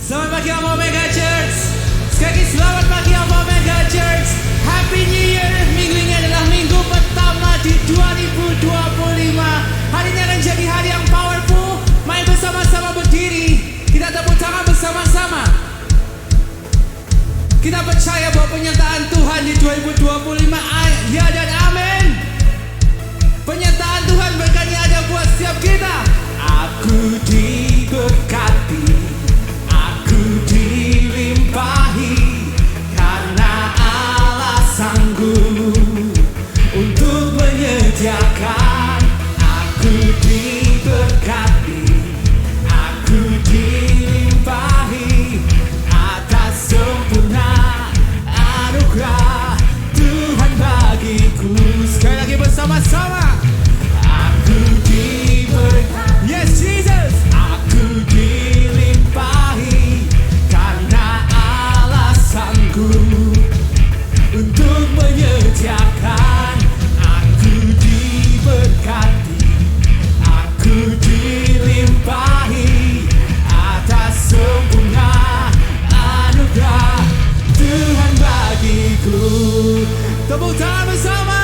Selamat pagi Omega Church. Sekali lagi selamat pagi Omega Church. Happy New Year. Minggu ini adalah minggu pertama di 2025. Hari ini akan jadi hari yang powerful. Mari bersama-sama berdiri. Kita tepuk tangan bersama-sama. Kita percaya bahwa penyertaan Tuhan di 2025 ya dan amin. Penyertaan Tuhan berkali ada buat setiap kita. Aku diberkati, aku dilimpahi, karena Allah sanggup untuk menyediakan. Aku diberkati, aku dilimpahi atas sempurna anugerah Tuhan bagiku. Sekali lagi bersama-sama. Aku diberkati, yes Jesus. Aku dilimpahi karena Allah sanggup untuk menyediakan. Aku diberkati, aku dilimpahi atas sempurna anugerah Tuhan bagiku. Tepuk tangan bersama.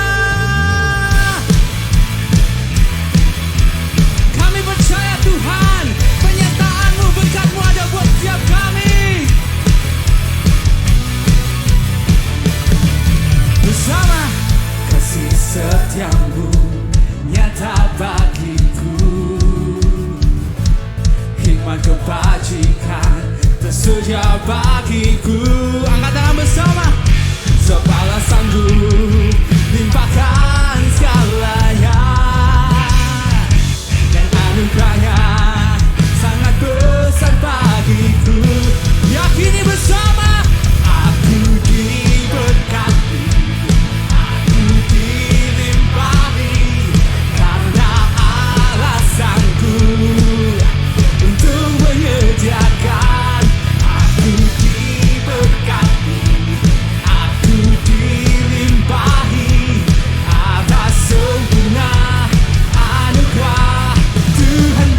Kami percaya Tuhan, penyertaan-Mu, berkat-Mu ada buat setiap kami. Bersama kasih setia-Mu nyata bagiku, hikmat kebajikan tersedia bagiku. Angkat tangan bersama. Sebab Allah sanggup limpahkan segalanya, dan anugerahnya sangat besar bagiku. Yakini bersama. Aku diberkati, aku dilimpahi karena Allah sanggup untuk menyediakan. Aku diberkati, aku dilimpahi atas sempurna anugerah Tuhan.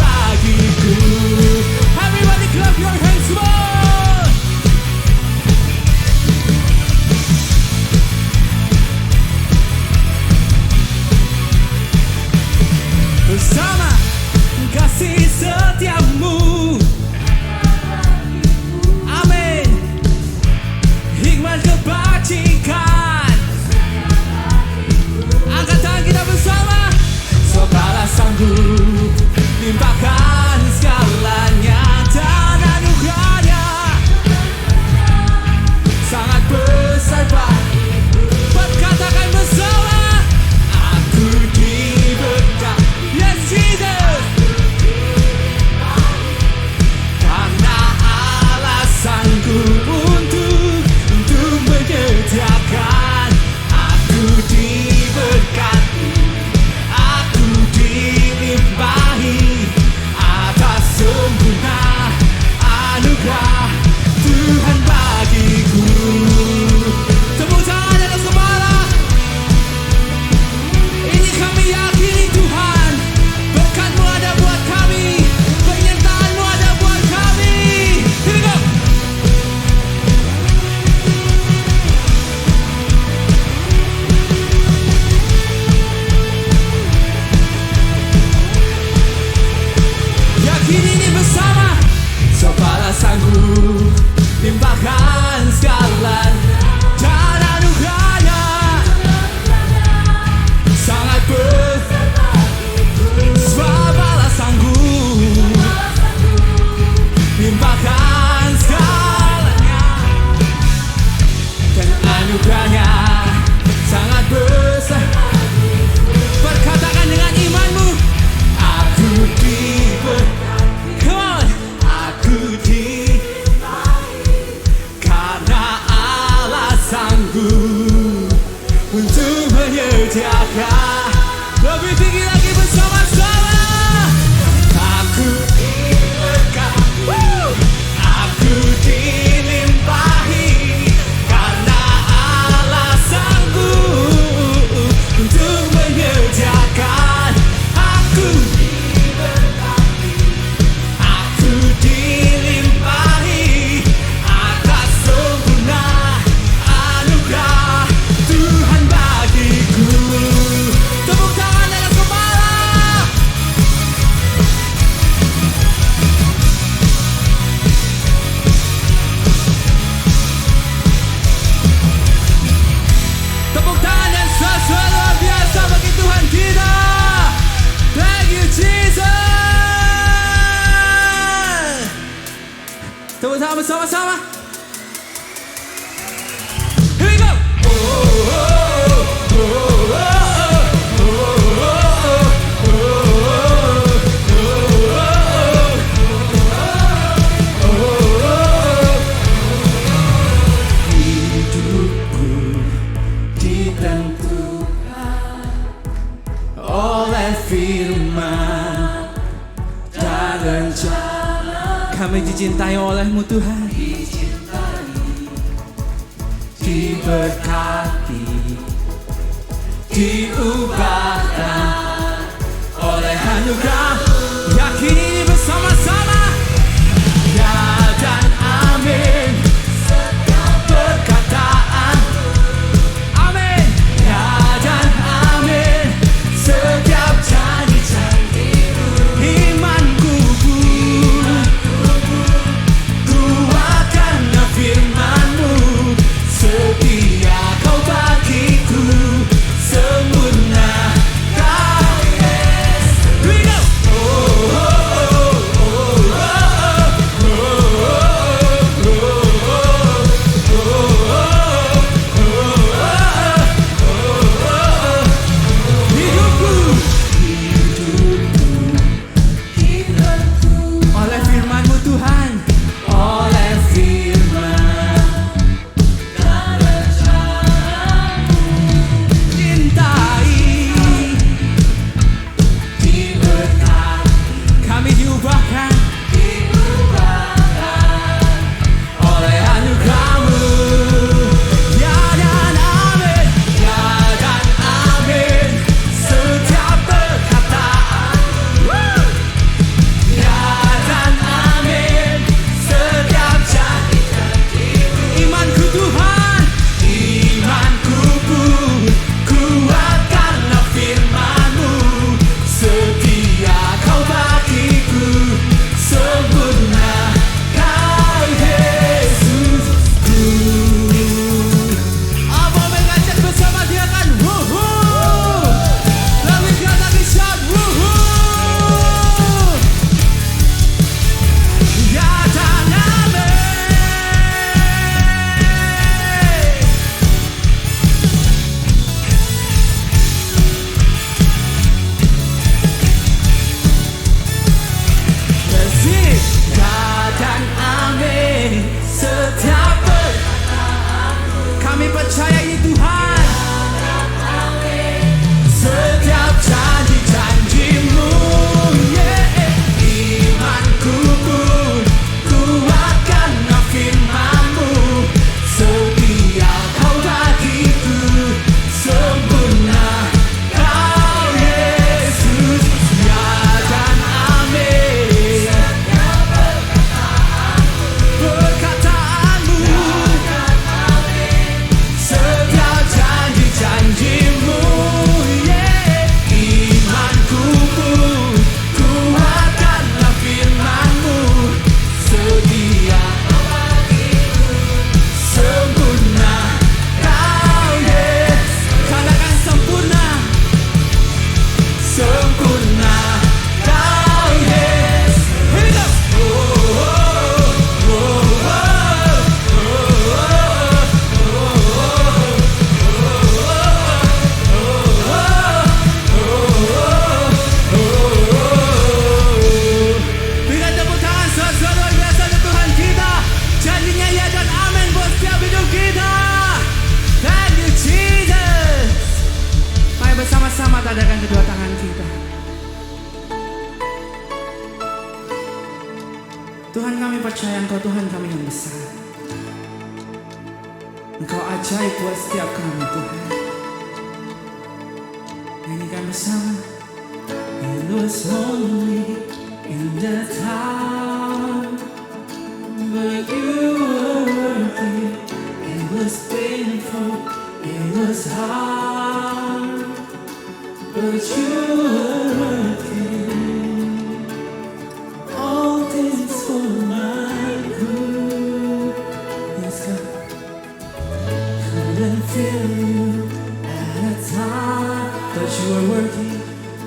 Tepuk tangan bersama-sama. Here we go. Hidupku ditentukan oleh firman dan rencana. Kami dicintai oleh-Mu Tuhan, diberkati, diubahkan oleh anugerah. Yakini ini bersama-sama. Ya dan amin. Setiap perkataan, amin. Ya dan amin. Setiap janji-janji-Mu. Imanku kuat karena firman-Mu. Setia Kau bagiku, sempurna Kau Yesus. Here we go. Oleh firman-Mu Tuhan, oleh firman dan rencana-Mu. Cintai, diberkati, kami diubahkan oleh anugerah-Mu. Ya dan amin, ya dan amin. Setiap perkataan, ya dan amin. Setiap janji-janji-Mu. Imanku Tuhan, imanku kuat karena firman-Mu. Setia Kau bagiku, sempurna Kau Yesus. Apa Mega Church bersama dia kan? Woohoo! Lebih keras lagi shout, woohoo! Ya dan amin. Bersih. Ya dan amin. Setiap perkataan, kami percaya ini Tuhan. Setiap janji-janji-Mu, yeah. Imanku kuat karena firman-Mu. Setia Kau bagiku, sempurna Kau Yesus. Ya dan amin. Perkataan-Mu, setiap janji-janji-Mu, yeah. Imanku kuat karena firman-Mu. Setia Kau bagiku, sempurna Kau Yesus. Katakan sempurna, sempurna Kau Yesus. Here we go. Berikan tepuk tangan sesuatu luar biasa untuk Tuhan kita. Janjinya ya dan amin buat setiap hidup kita. Thank you Jesus. Mari bersama-sama tadakan kedua tangan kita. Tuhan, kami percaya Engkau Tuhan kami yang besar. Engkau ajaib buat setiap kami Tuhan. Nyanyikan bersama. It was lonely in the town, but you were worth it. It was painful, it was hard, but you were worth it. All things for my good. Yes, God. Couldn't feel you at a time, but you were working,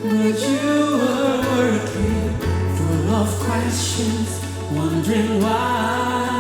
but you were working. Full of questions, wondering why.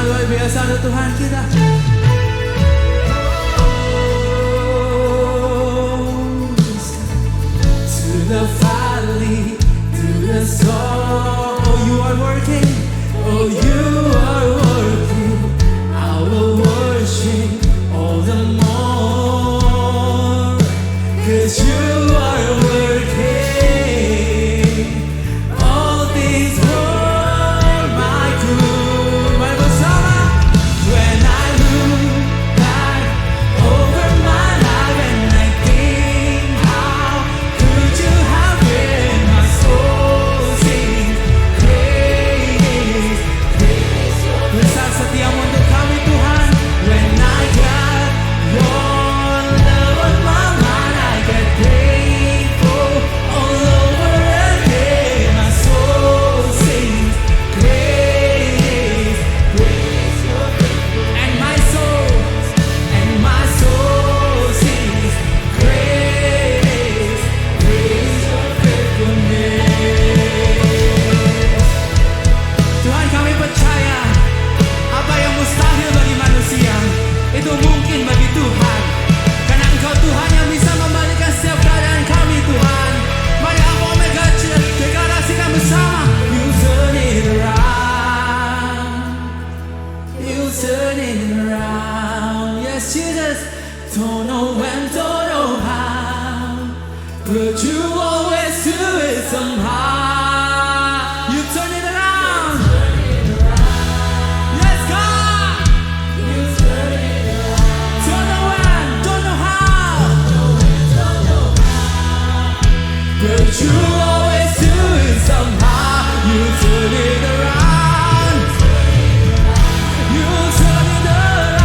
tangan luar biasa untuk Tuhan kita. To the valley, to the storm. Oh, you are working. Oh, you are working. I will worship all the more. 'Cause you are working. All things for my good. Mari bersama. When I look back over my life and I think how could you have been, my soul sings praise, praise. Besar setiamu untuk kami Tuhan. When I got your love on my mind, I get grateful all over again. My soul sings praise, praise your faithfulness. And my soul sings praise, praise your faithfulness. Tuhan, kami percaya apa yang mustahil bagi manusia itu mungkin bagi Tuhan. Karena Engkau Tuhan yang bisa membalikkan setiap keadaan kami Tuhan. Mari Alpha Omega Church deklarasikan bersama. You turn it around. You turn it around. Yes Jesus. Don't know when, don't know how, but you always do it somehow. You turn it around. Yes God. You turn it around. Don't know when, don't know how, but you always do it somehow. You turn it around. You turn it around.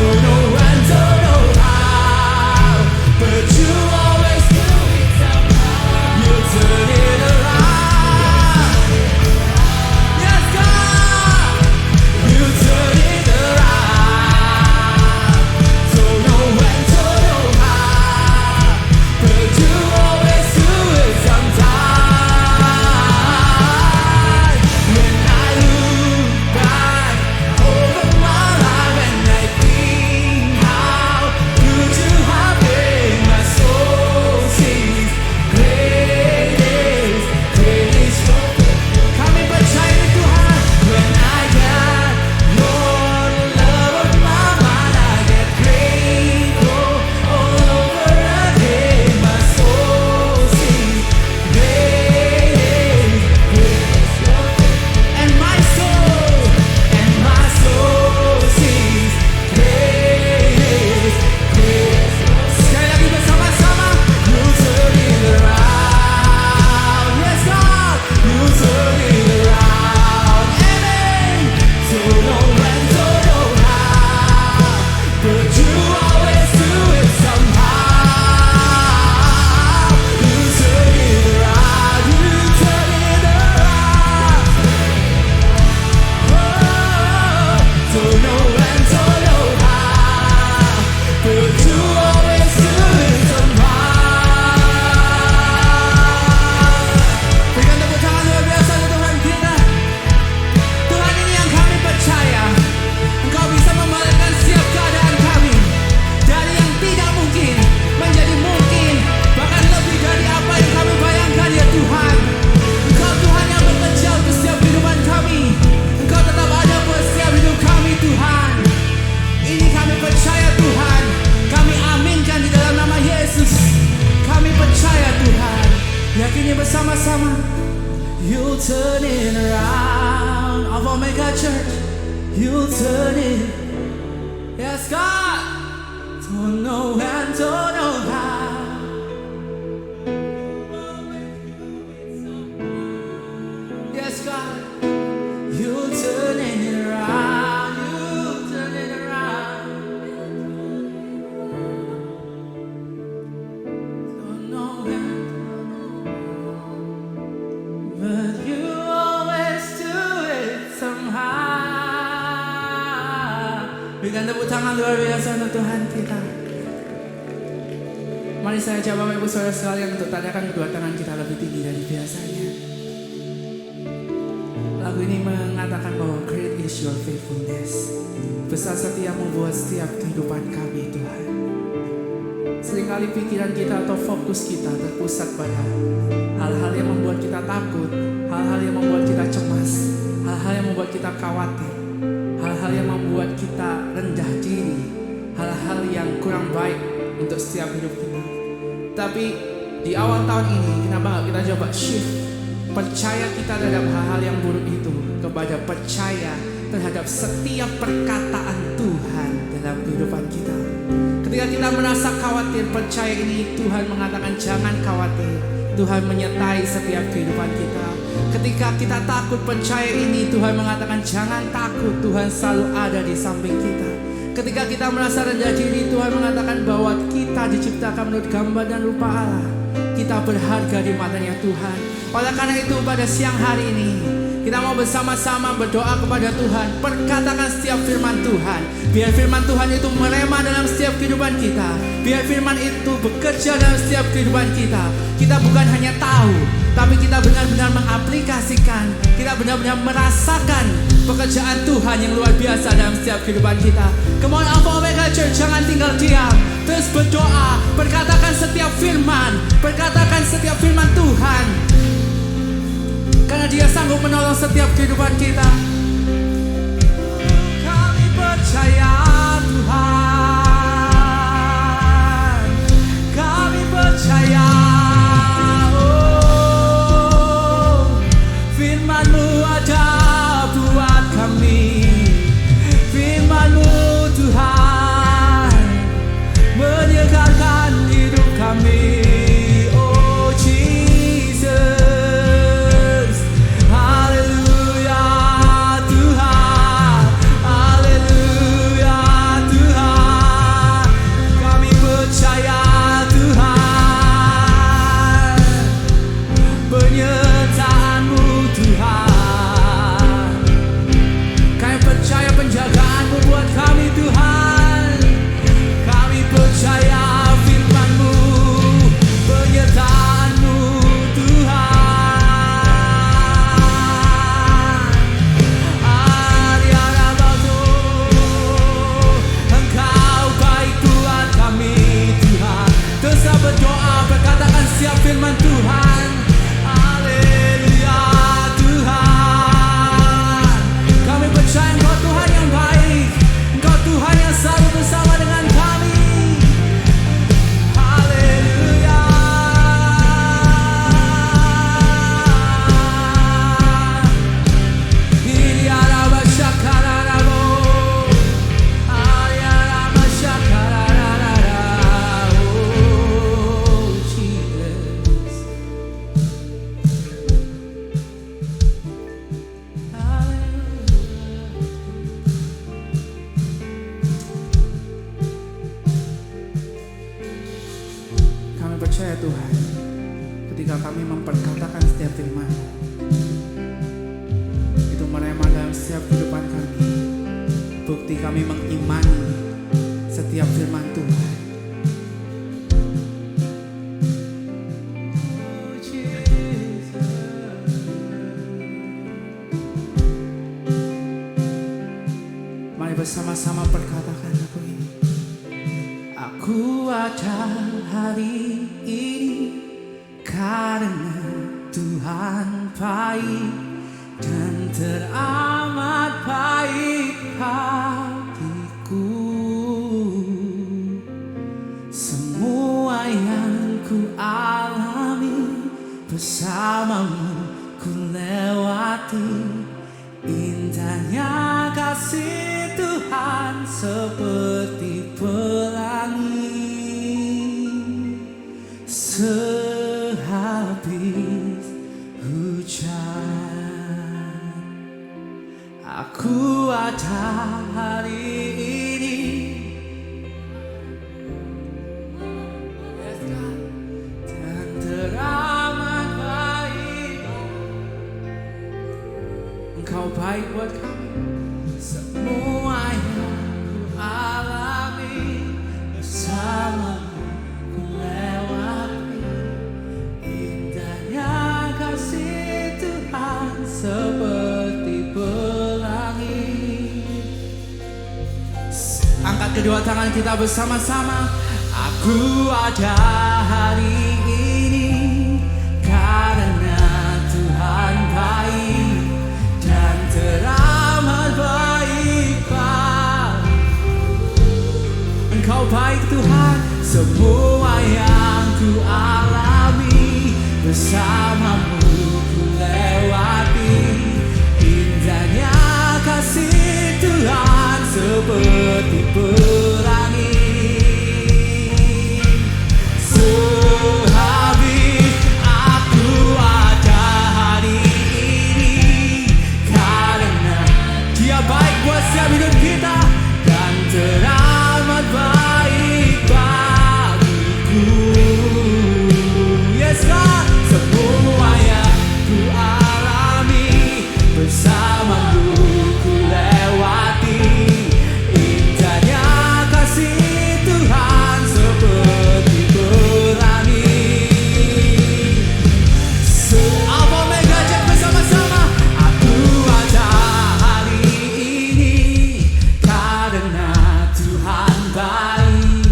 Don't know when, don't know how, but you always do it somehow. You turn it around. Yes God. You turn it around. Don't know when, don't know how, but you always do it sometime. When I look back over my life and I think how could you have been, my soul sings praise, praise your faithfulness. Kami percaya Tuhan. When I got your love on my mind, I get grateful all over again. My soul sings praise, praise your faithfulness. And my soul sings praise, praise. Sekali lagi bersama-sama. You turn it around. Yes God. You turn it around. Amen. Don't know when, don't know how, but you always do it somehow. You turn it around. You turn it around. Oh, don't know when, don't know how, but you always do it somehow. Berikan tepuk tangan luar biasa untuk Tuhan kita. Tuhan, ini yang kami percaya. Engkau bisa membalikkan setiap keadaan kami dari yang tidak mungkin menjadi mungkin, bahkan lebih dari apa yang kami bayangkan ya Tuhan. Engkau Tuhan yang bekerja untuk setiap kehidupan kami. Engkau tetap ada buat setiap hidup kami Tuhan. Ini kami percaya Tuhan. Kami aminkan di dalam nama Yesus. Kami percaya Tuhan. Yakini bersama-sama. You turn it around. Alpha Omega Church. You turn it. Yes God. Don't know when, don't know how. Yes God. You turn it around. You turn it around. Don't know when, but you always do it somehow. Berikan tepuk tangan luar biasa untuk Tuhan kita. Mari saya ajak Bapak Ibu Saudara sekalian untuk tadakan kedua tangan kita lebih tinggi dari biasanya. Lagu ini mengatakan bahwa great is your faithfulness. Besar setiamu buat setiap kehidupan kami Tuhan. Seringkali pikiran kita atau fokus kita terpusat pada hal-hal yang membuat kita takut, hal-hal yang membuat kita cemas, hal-hal yang membuat kita khawatir, hal-hal yang membuat kita rendah diri, hal-hal yang kurang baik untuk setiap hidup kita. Tapi di awal tahun ini, kenapa nggak kita coba shift percaya kita terhadap hal-hal yang buruk itu kepada percaya terhadap setiap perkataan Tuhan dalam kehidupan kita. Ketika kita merasa khawatir, percaya ini Tuhan mengatakan jangan khawatir. Tuhan menyertai setiap kehidupan kita. Ketika kita takut, percaya ini Tuhan mengatakan jangan takut. Tuhan selalu ada di samping kita. Ketika kita merasa rendah diri, Tuhan mengatakan bahwa kita diciptakan menurut gambar dan rupa Allah. Kita berharga di matanya Tuhan. Oleh karena itu pada siang hari ini kita mau bersama-sama berdoa kepada Tuhan. Perkatakan setiap firman Tuhan. Biar firman Tuhan itu merema dalam setiap kehidupan kita. Biar firman itu bekerja dalam setiap kehidupan kita. Kita bukan hanya tahu, tapi kita benar-benar mengaplikasikan. Kita benar-benar merasakan pekerjaan Tuhan yang luar biasa dalam setiap kehidupan kita. Come on Alpha Omega Church, jangan tinggal diam. Terus berdoa, perkatakan setiap firman. Perkatakan setiap firman Tuhan. Karena Dia sanggup menolong setiap kehidupan kita. Kami percaya Tuhan. Kami percaya. Firman-Mu ada buat kami. Firman-Mu Tuhan menyegarkan hidup kami. Firman Tuhan, haleluya Tuhan. Kami percaya Engkau Tuhan yang baik, Engkau Tuhan yang selalu bersama dengan kami. Haleluya. Ini araba syakararabo, araba syakararabo. Percaya Tuhan, ketika kami memperkatakan setiap firman, itu merema dalam setiap kehidupan kami. Bukti kami mengimani setiap firman Tuhan. Mari bersama-sama perkatakan lagu ini. Aku ada hari ini karena Tuhan baik dan teramat baik bagiku. Semua yang ku alami bersamamu ku lewati. Indahnya kasih Tuhan seperti pelangi. Sehabis hujan, aku ada hari ini dan teramat baik. Engkau baik buat kami. Semua yang ku alami bersamamu ku lewati. Indahnya kasih Tuhan seperti kedua tangan kita bersama-sama. Aku ada hari ini karena Tuhan baik dan teramat baik padaku. Engkau baik Tuhan, semua yang ku alami bersamamu ku lewati. Indahnya kasih Tuhan seperti pelangi. Sehabis aku ada hari ini karena Dia baik buat setiap hidup kita dan teramat baik bagiku. Yes God, semua yang ku alami bersamamu ku lewati. Indahnya kasih Tuhan seperti pelangi. Alpha Omega Church bersama-sama. Aku ada hari ini karena Tuhan baik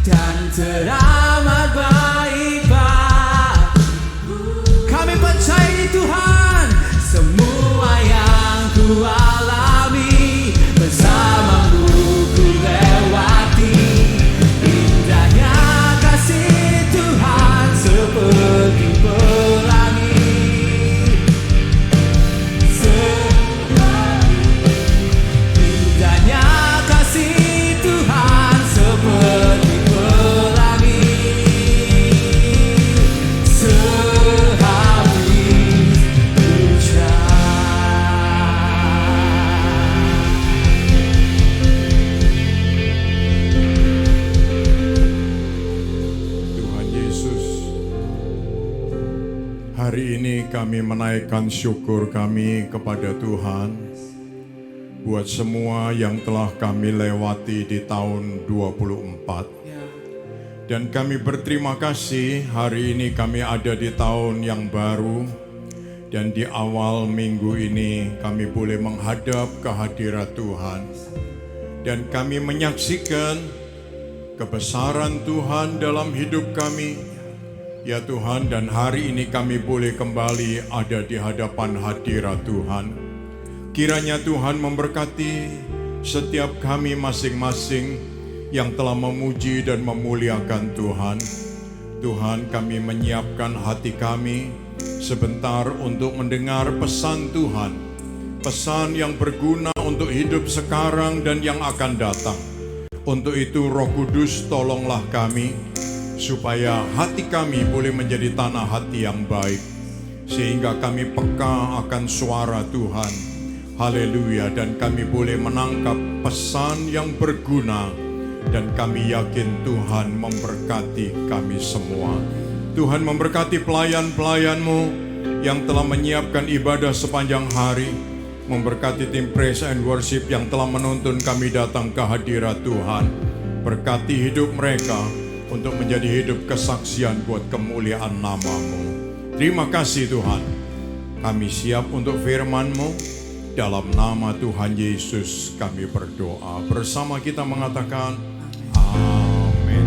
dan teramat baik bagiku. Kami percaya di Tuhan, semua yang ku alami bersamamu ku lewati. Indahnya kasih Tuhan seperti pelangi. Indahnya kasih Tuhan seperti pelangi. Sehabis hujan. Tuhan Yesus, hari ini kami menaikkan syukur kami kepada Tuhan buat semua yang telah kami lewati di tahun 24. Dan kami berterima kasih hari ini kami ada di tahun yang baru. Dan di awal minggu ini kami boleh menghadap ke hadirat Tuhan. Dan kami menyaksikan kebesaran Tuhan dalam hidup kami. Ya Tuhan, dan hari ini kami boleh kembali ada di hadapan hadirat Tuhan. Kiranya Tuhan memberkati setiap kami masing-masing yang telah memuji dan memuliakan Tuhan. Tuhan, kami menyiapkan hati kami sebentar untuk mendengar pesan Tuhan. Pesan yang berguna untuk hidup sekarang dan yang akan datang. Untuk itu Roh Kudus tolonglah kami supaya hati kami boleh menjadi tanah hati yang baik. Sehingga kami peka akan suara Tuhan. Haleluya, dan kami boleh menangkap pesan yang berguna. Dan kami yakin Tuhan memberkati kami semua. Tuhan memberkati pelayan-pelayan-Mu yang telah menyiapkan ibadah sepanjang hari. Memberkati tim praise and worship yang telah menuntun kami datang ke hadirat Tuhan. Berkati hidup mereka untuk menjadi hidup kesaksian buat kemuliaan nama-Mu. Terima kasih Tuhan. Kami siap untuk firman-Mu. Dalam nama Tuhan Yesus kami berdoa. Bersama kita mengatakan amin.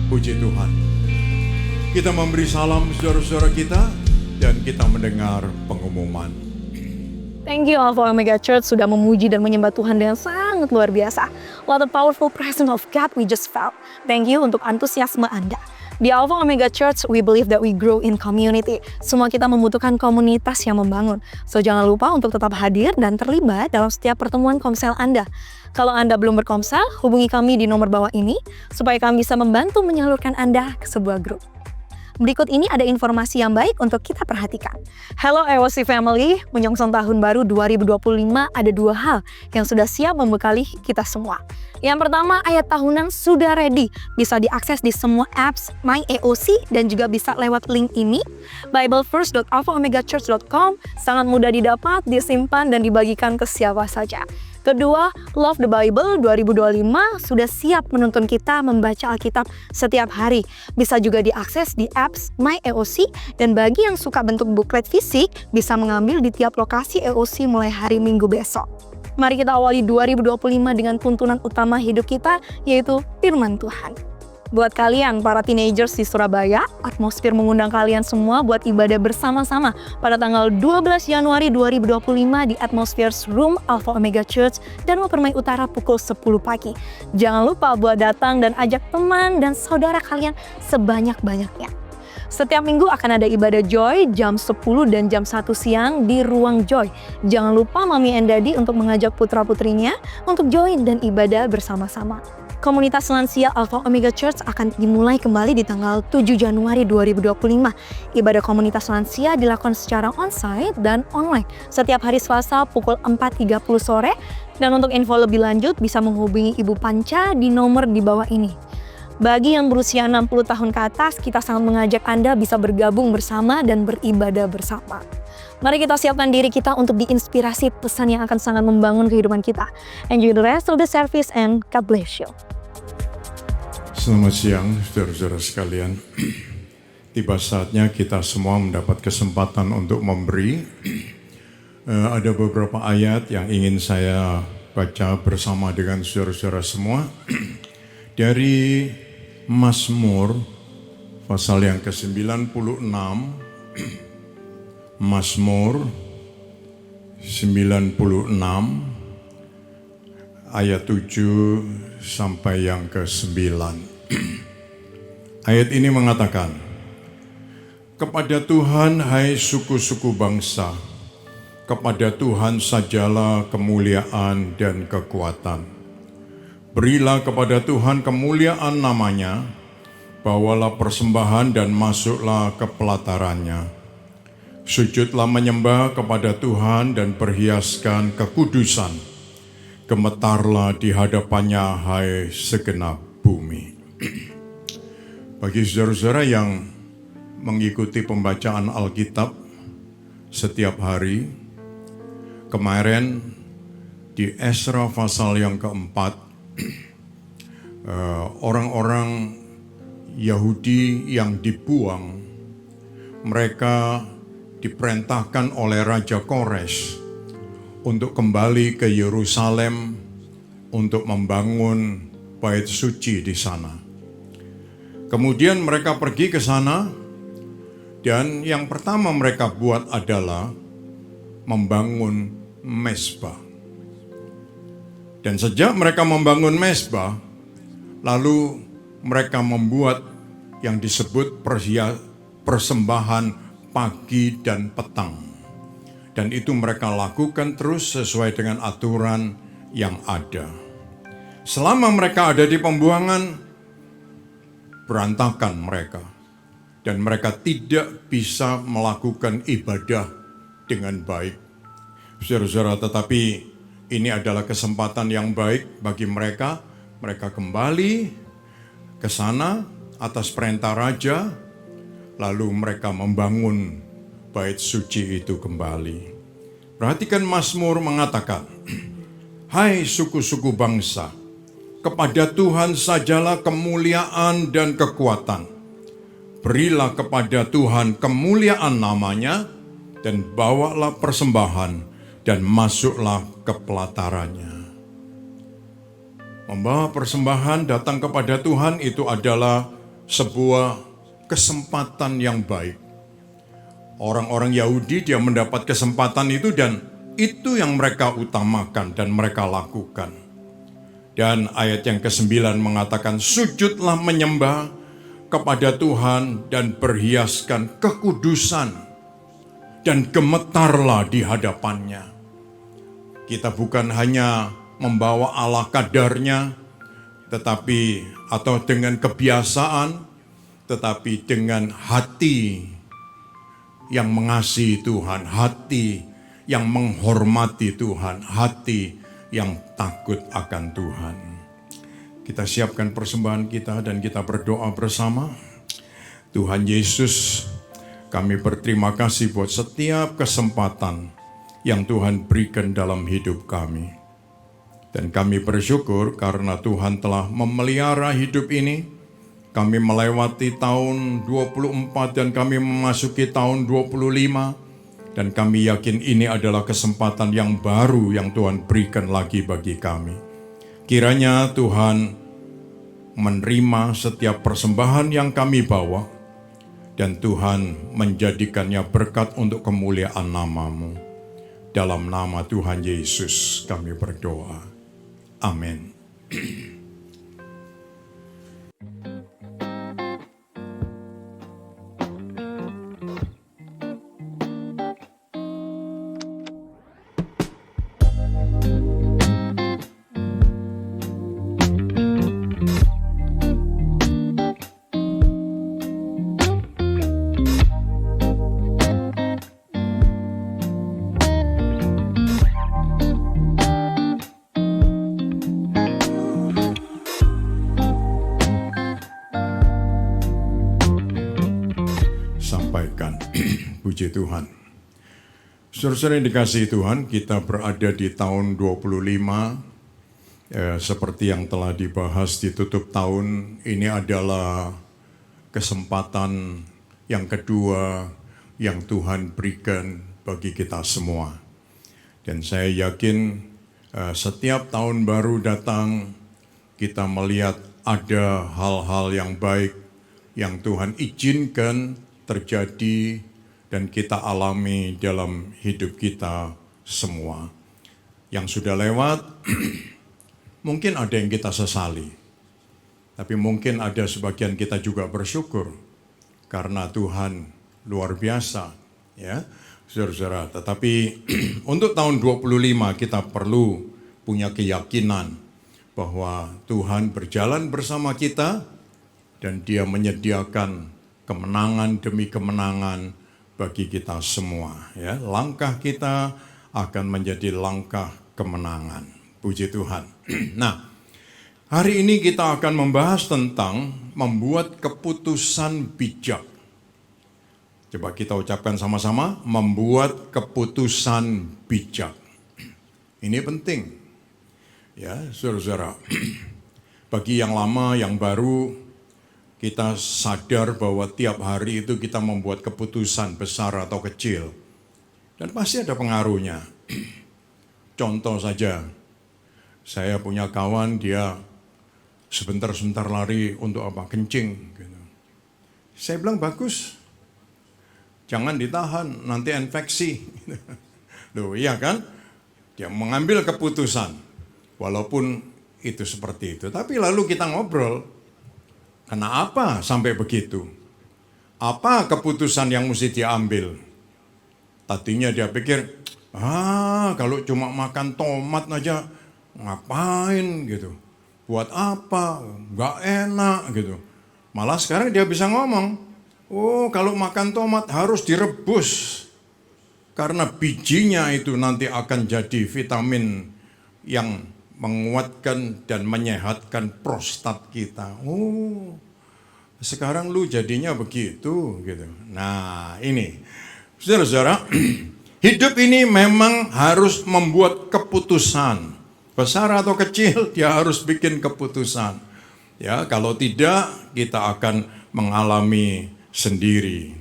Puji Tuhan. Kita memberi salam saudara-saudara kita dan kita mendengar pengumuman. Thank you Alpha Omega Church sudah memuji dan menyembah Tuhan dengan sangat luar biasa. What a powerful presence of God we just felt. Thank you untuk antusiasme Anda. Di Alpha Omega Church, we believe that we grow in community. Semua kita membutuhkan komunitas yang membangun. So jangan lupa untuk tetap hadir dan terlibat dalam setiap pertemuan komsel Anda. Kalau Anda belum berkomsel, hubungi kami di nomor bawah ini supaya kami bisa membantu menyalurkan Anda ke sebuah grup. Berikut ini ada informasi yang baik untuk kita perhatikan. Hello EOC Family, menyongsong tahun baru 2025 ada dua hal yang sudah siap membekali kita semua. Yang pertama, ayat tahunan sudah ready, bisa diakses di semua apps My EOC dan juga bisa lewat link ini, biblefirst.alphaomegachurch.com, sangat mudah didapat, disimpan dan dibagikan ke siapa saja. Kedua, Love the Bible 2025 sudah siap menuntun kita membaca Alkitab setiap hari. Bisa juga diakses di apps My EOC dan bagi yang suka bentuk buklet fisik bisa mengambil di tiap lokasi EOC mulai hari Minggu besok. Mari kita awali 2025 dengan tuntunan utama hidup kita, yaitu firman Tuhan. Buat kalian, para teenagers di Surabaya, atmosfer mengundang kalian semua buat ibadah bersama-sama pada tanggal 12 Januari 2025 di Atmospheres Room Alpha Omega Church dan Permai Utara pukul 10 pagi. Jangan lupa buat datang dan ajak teman dan saudara kalian sebanyak-banyaknya. Setiap minggu akan ada ibadah Joy jam 10 dan jam 1 siang di Ruang Joy. Jangan lupa Mami and Daddy untuk mengajak putra-putrinya untuk join dan ibadah bersama-sama. Komunitas lansia Alpha Omega Church akan dimulai kembali di tanggal 7 Januari 2025. Ibadah komunitas lansia dilakukan secara onsite dan online setiap hari Selasa pukul 4.30 sore. Dan untuk info lebih lanjut bisa menghubungi Ibu Panca di nomor di bawah ini. Bagi yang berusia 60 tahun ke atas, kita sangat mengajak Anda bisa bergabung bersama dan beribadah bersama. Mari kita siapkan diri kita untuk diinspirasi pesan yang akan sangat membangun kehidupan kita. Enjoy the rest of the service and God bless you. Selamat siang, saudara-saudara sekalian. Tiba saatnya kita semua mendapat kesempatan untuk memberi. Ada beberapa ayat yang ingin saya baca bersama dengan saudara-saudara semua. Dari Mazmur, pasal yang ke-96, Mazmur 96, ayat 7 sampai yang ke-9. Ayat ini mengatakan, "Kepada Tuhan, hai suku-suku bangsa, kepada Tuhan sajalah kemuliaan dan kekuatan. Berilah kepada Tuhan kemuliaan namanya, bawalah persembahan dan masuklah ke pelatarannya. Sujudlah menyembah kepada Tuhan dan perhiaskan kekudusan. Gemetarlah di hadapannya, hai segenap bumi." Bagi saudara-saudara yang mengikuti pembacaan Alkitab setiap hari, kemarin di Esra pasal yang keempat, orang-orang Yahudi yang dibuang, mereka diperintahkan oleh Raja Kores untuk kembali ke Yerusalem untuk membangun bait suci di sana. Kemudian mereka pergi ke sana dan yang pertama mereka buat adalah membangun mezbah. Dan sejak mereka membangun mezbah, lalu mereka membuat yang disebut persembahan pagi dan petang. Dan itu mereka lakukan terus sesuai dengan aturan yang ada. Selama mereka ada di pembuangan, berantakan mereka. Dan mereka tidak bisa melakukan ibadah dengan baik. Saudara-saudara, tetapi ini adalah kesempatan yang baik bagi mereka. Mereka kembali ke sana atas perintah raja, lalu mereka membangun bait suci itu kembali. Perhatikan Mazmur mengatakan, "Hai suku-suku bangsa, kepada Tuhan sajalah kemuliaan dan kekuatan. Berilah kepada Tuhan kemuliaan namanya, dan bawalah persembahan dan masuklah ke pelatarannya." Membawa persembahan datang kepada Tuhan itu adalah sebuah kesempatan yang baik. Orang-orang Yahudi dia mendapat kesempatan itu dan itu yang mereka utamakan dan mereka lakukan. Dan ayat yang ke-9 mengatakan, "Sujudlah menyembah kepada Tuhan dan perhiaskan kekudusan dan gemetarlah di hadapannya." Kita bukan hanya membawa ala kadarnya, tetapi atau dengan kebiasaan, tetapi dengan hati yang mengasihi Tuhan, hati yang menghormati Tuhan, hati yang takut akan Tuhan. Kita siapkan persembahan kita dan kita berdoa bersama. Tuhan Yesus, kami berterima kasih buat setiap kesempatan yang Tuhan berikan dalam hidup kami. Dan kami bersyukur karena Tuhan telah memelihara hidup ini. Kami melewati tahun 24 dan kami memasuki tahun 25. Dan kami yakin ini adalah kesempatan yang baru yang Tuhan berikan lagi bagi kami. Kiranya Tuhan menerima setiap persembahan yang kami bawa, dan Tuhan menjadikannya berkat untuk kemuliaan nama-Mu. Dalam nama Tuhan Yesus kami berdoa. Amin. Sampaikan. Puji Tuhan. Saudara-saudara yang dikasihi Tuhan, kita berada di tahun 25. Seperti yang telah dibahas di tutup tahun, ini adalah kesempatan yang kedua yang Tuhan berikan bagi kita semua. Dan saya yakin setiap tahun baru datang, kita melihat ada hal-hal yang baik yang Tuhan izinkan terjadi dan kita alami dalam hidup kita semua. Yang sudah lewat, mungkin ada yang kita sesali. Tapi mungkin ada sebagian kita juga bersyukur karena Tuhan luar biasa, ya, saudara-saudara. Tetapi untuk tahun 25 kita perlu punya keyakinan bahwa Tuhan berjalan bersama kita dan Dia menyediakan kemenangan demi kemenangan bagi kita semua, ya. Langkah kita akan menjadi langkah kemenangan. Puji Tuhan. Nah, hari ini kita akan membahas tentang membuat keputusan bijak. Coba kita ucapkan sama-sama, membuat keputusan bijak. Ini penting, ya, saudara-saudara. Bagi yang lama, yang baru, kita sadar bahwa tiap hari itu kita membuat keputusan besar atau kecil. Dan pasti ada pengaruhnya. Contoh saja, saya punya kawan, dia sebentar-sebentar lari untuk apa? Kencing. Gitu. Saya bilang bagus, jangan ditahan, nanti infeksi. Loh, iya kan? Dia mengambil keputusan, walaupun itu seperti itu. Tapi lalu kita ngobrol, kenapa sampai begitu? Apa keputusan yang mesti diambil? Tadinya dia pikir, kalau cuma makan tomat aja ngapain gitu. Buat apa? Gak enak gitu. Malah sekarang dia bisa ngomong, oh kalau makan tomat harus direbus. Karena bijinya itu nanti akan jadi vitamin yang menguatkan dan menyehatkan prostat kita. Oh, sekarang lu jadinya begitu gitu. Nah, ini saudara-saudara, hidup ini memang harus membuat keputusan. Besar atau kecil, dia harus bikin keputusan. Ya, kalau tidak, kita akan mengalami sendiri.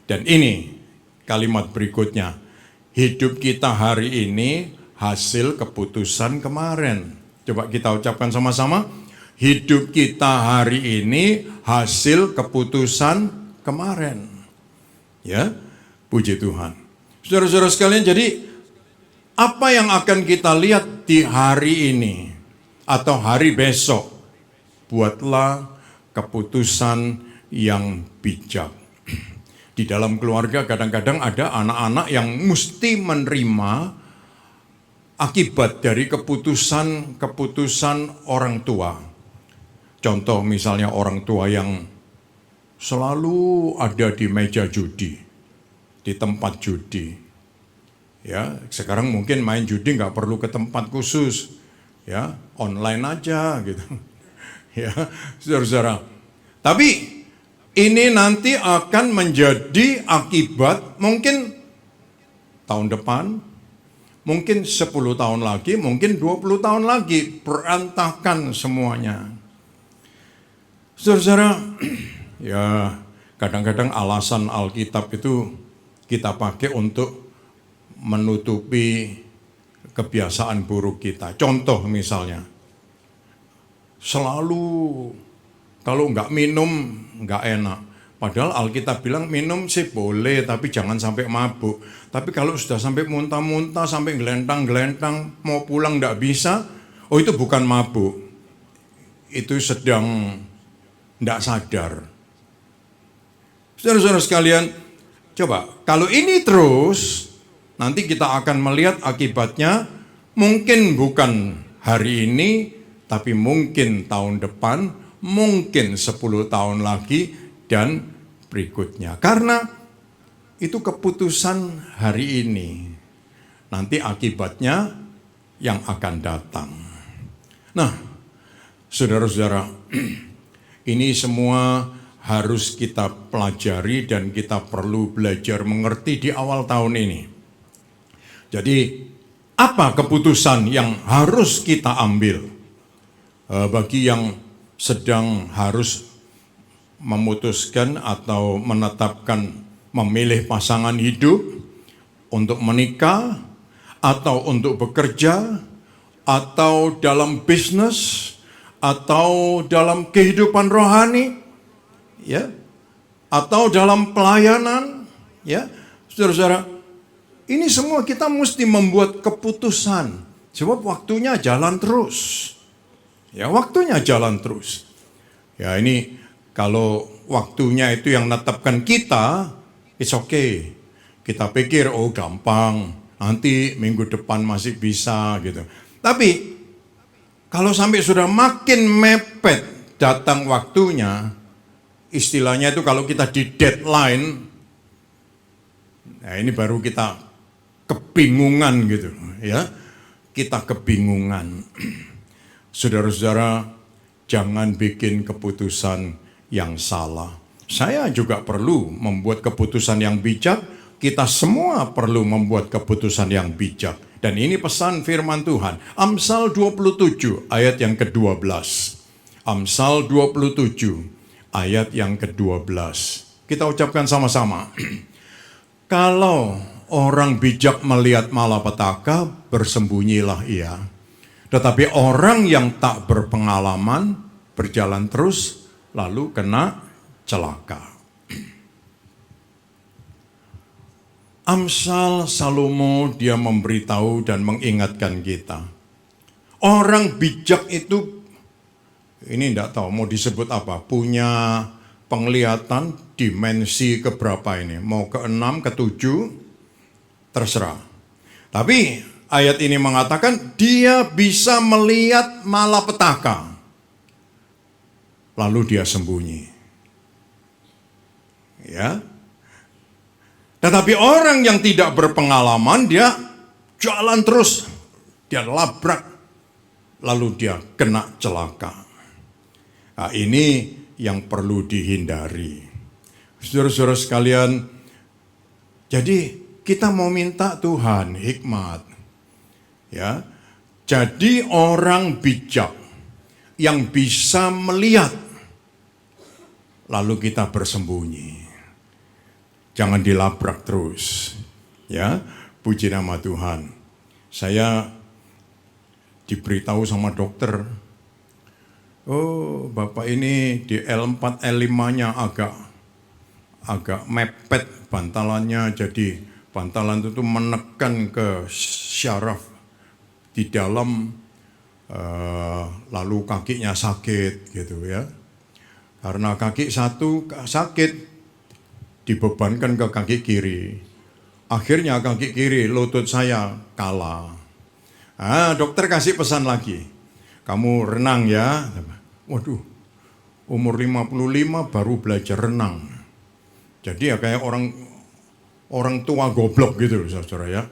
Dan ini kalimat berikutnya, hidup kita hari ini hasil keputusan kemarin. Coba kita ucapkan sama-sama. Hidup kita hari ini hasil keputusan kemarin. Ya, puji Tuhan. Saudara-saudara sekalian, jadi apa yang akan kita lihat di hari ini atau hari besok? Buatlah keputusan yang bijak. Di dalam keluarga kadang-kadang ada anak-anak yang mesti menerima akibat dari keputusan orang tua. Contoh misalnya orang tua yang selalu ada di meja judi, di tempat judi. Ya, sekarang mungkin main judi nggak perlu ke tempat khusus, ya, online aja gitu. Ya, saudara-saudara. Tapi ini nanti akan menjadi akibat mungkin tahun depan, mungkin 10 tahun lagi, mungkin 20 tahun lagi, berantakan semuanya. Saudara-saudara, ya kadang-kadang alasan Alkitab itu kita pakai untuk menutupi kebiasaan buruk kita. Contoh misalnya, selalu kalau nggak minum nggak enak. Padahal Alkitab bilang minum sih boleh, tapi jangan sampai mabuk. Tapi kalau sudah sampai muntah-muntah, sampai gelentang-gelentang, mau pulang nggak bisa, oh itu bukan mabuk. Itu sedang nggak sadar. Saudara-saudara sekalian, coba kalau ini terus, nanti kita akan melihat akibatnya, mungkin bukan hari ini, tapi mungkin tahun depan, mungkin 10 tahun lagi, dan berikutnya. Karena itu keputusan hari ini. Nanti akibatnya yang akan datang. Nah, saudara-saudara, ini semua harus kita pelajari dan kita perlu belajar mengerti di awal tahun ini. Jadi, apa keputusan yang harus kita ambil? Bagi yang sedang harus memutuskan atau menetapkan memilih pasangan hidup untuk menikah atau untuk bekerja atau dalam bisnis atau dalam kehidupan rohani, ya, atau dalam pelayanan, ya, saudara-saudara, ini semua kita mesti membuat keputusan sebab waktunya jalan terus, ya, waktunya jalan terus, ya. Ini kalau waktunya itu yang menetapkan kita, it's okay. Kita pikir, oh gampang, nanti minggu depan masih bisa gitu. Tapi, kalau sampai sudah makin mepet datang waktunya, istilahnya itu kalau kita di deadline, nah ini baru kita kebingungan gitu ya. Kita kebingungan. Saudara-saudara, jangan bikin keputusan yang salah. Saya juga perlu membuat keputusan yang bijak. Kita semua perlu membuat keputusan yang bijak. Dan ini pesan firman Tuhan. Amsal 27 ayat yang ke-12. Amsal 27 ayat yang ke-12. Kita ucapkan sama-sama. Kalau orang bijak melihat malapetaka, bersembunyilah ia. Tetapi orang yang tak berpengalaman, berjalan terus, lalu kena celaka. Amsal Salomo dia memberitahu dan mengingatkan kita. Orang bijak itu, ini tidak tahu mau disebut apa, punya penglihatan dimensi keberapa ini. Mau ke-6, ke-7, terserah. Tapi ayat ini mengatakan dia bisa melihat malapetaka. Lalu dia sembunyi. Ya. Tetapi orang yang tidak berpengalaman, dia jalan terus. Dia labrak. Lalu dia kena celaka. Nah, ini yang perlu dihindari. Saudara-saudara sekalian, jadi kita mau minta Tuhan hikmat. Ya. Jadi orang bijak yang bisa melihat, lalu kita bersembunyi. Jangan dilabrak terus. Ya, puji nama Tuhan. Saya diberitahu sama dokter, oh Bapak ini di L4, L5-nya agak mepet bantalannya, jadi bantalan itu menekan ke syaraf di dalam, lalu kakinya sakit gitu ya. Karena kaki satu sakit, dibebankan ke kaki kiri. Akhirnya kaki kiri, lutut saya kalah. Dokter kasih pesan lagi, kamu renang ya. Waduh, umur 55 baru belajar renang. Jadi ya kayak orang tua goblok gitu loh saudara ya.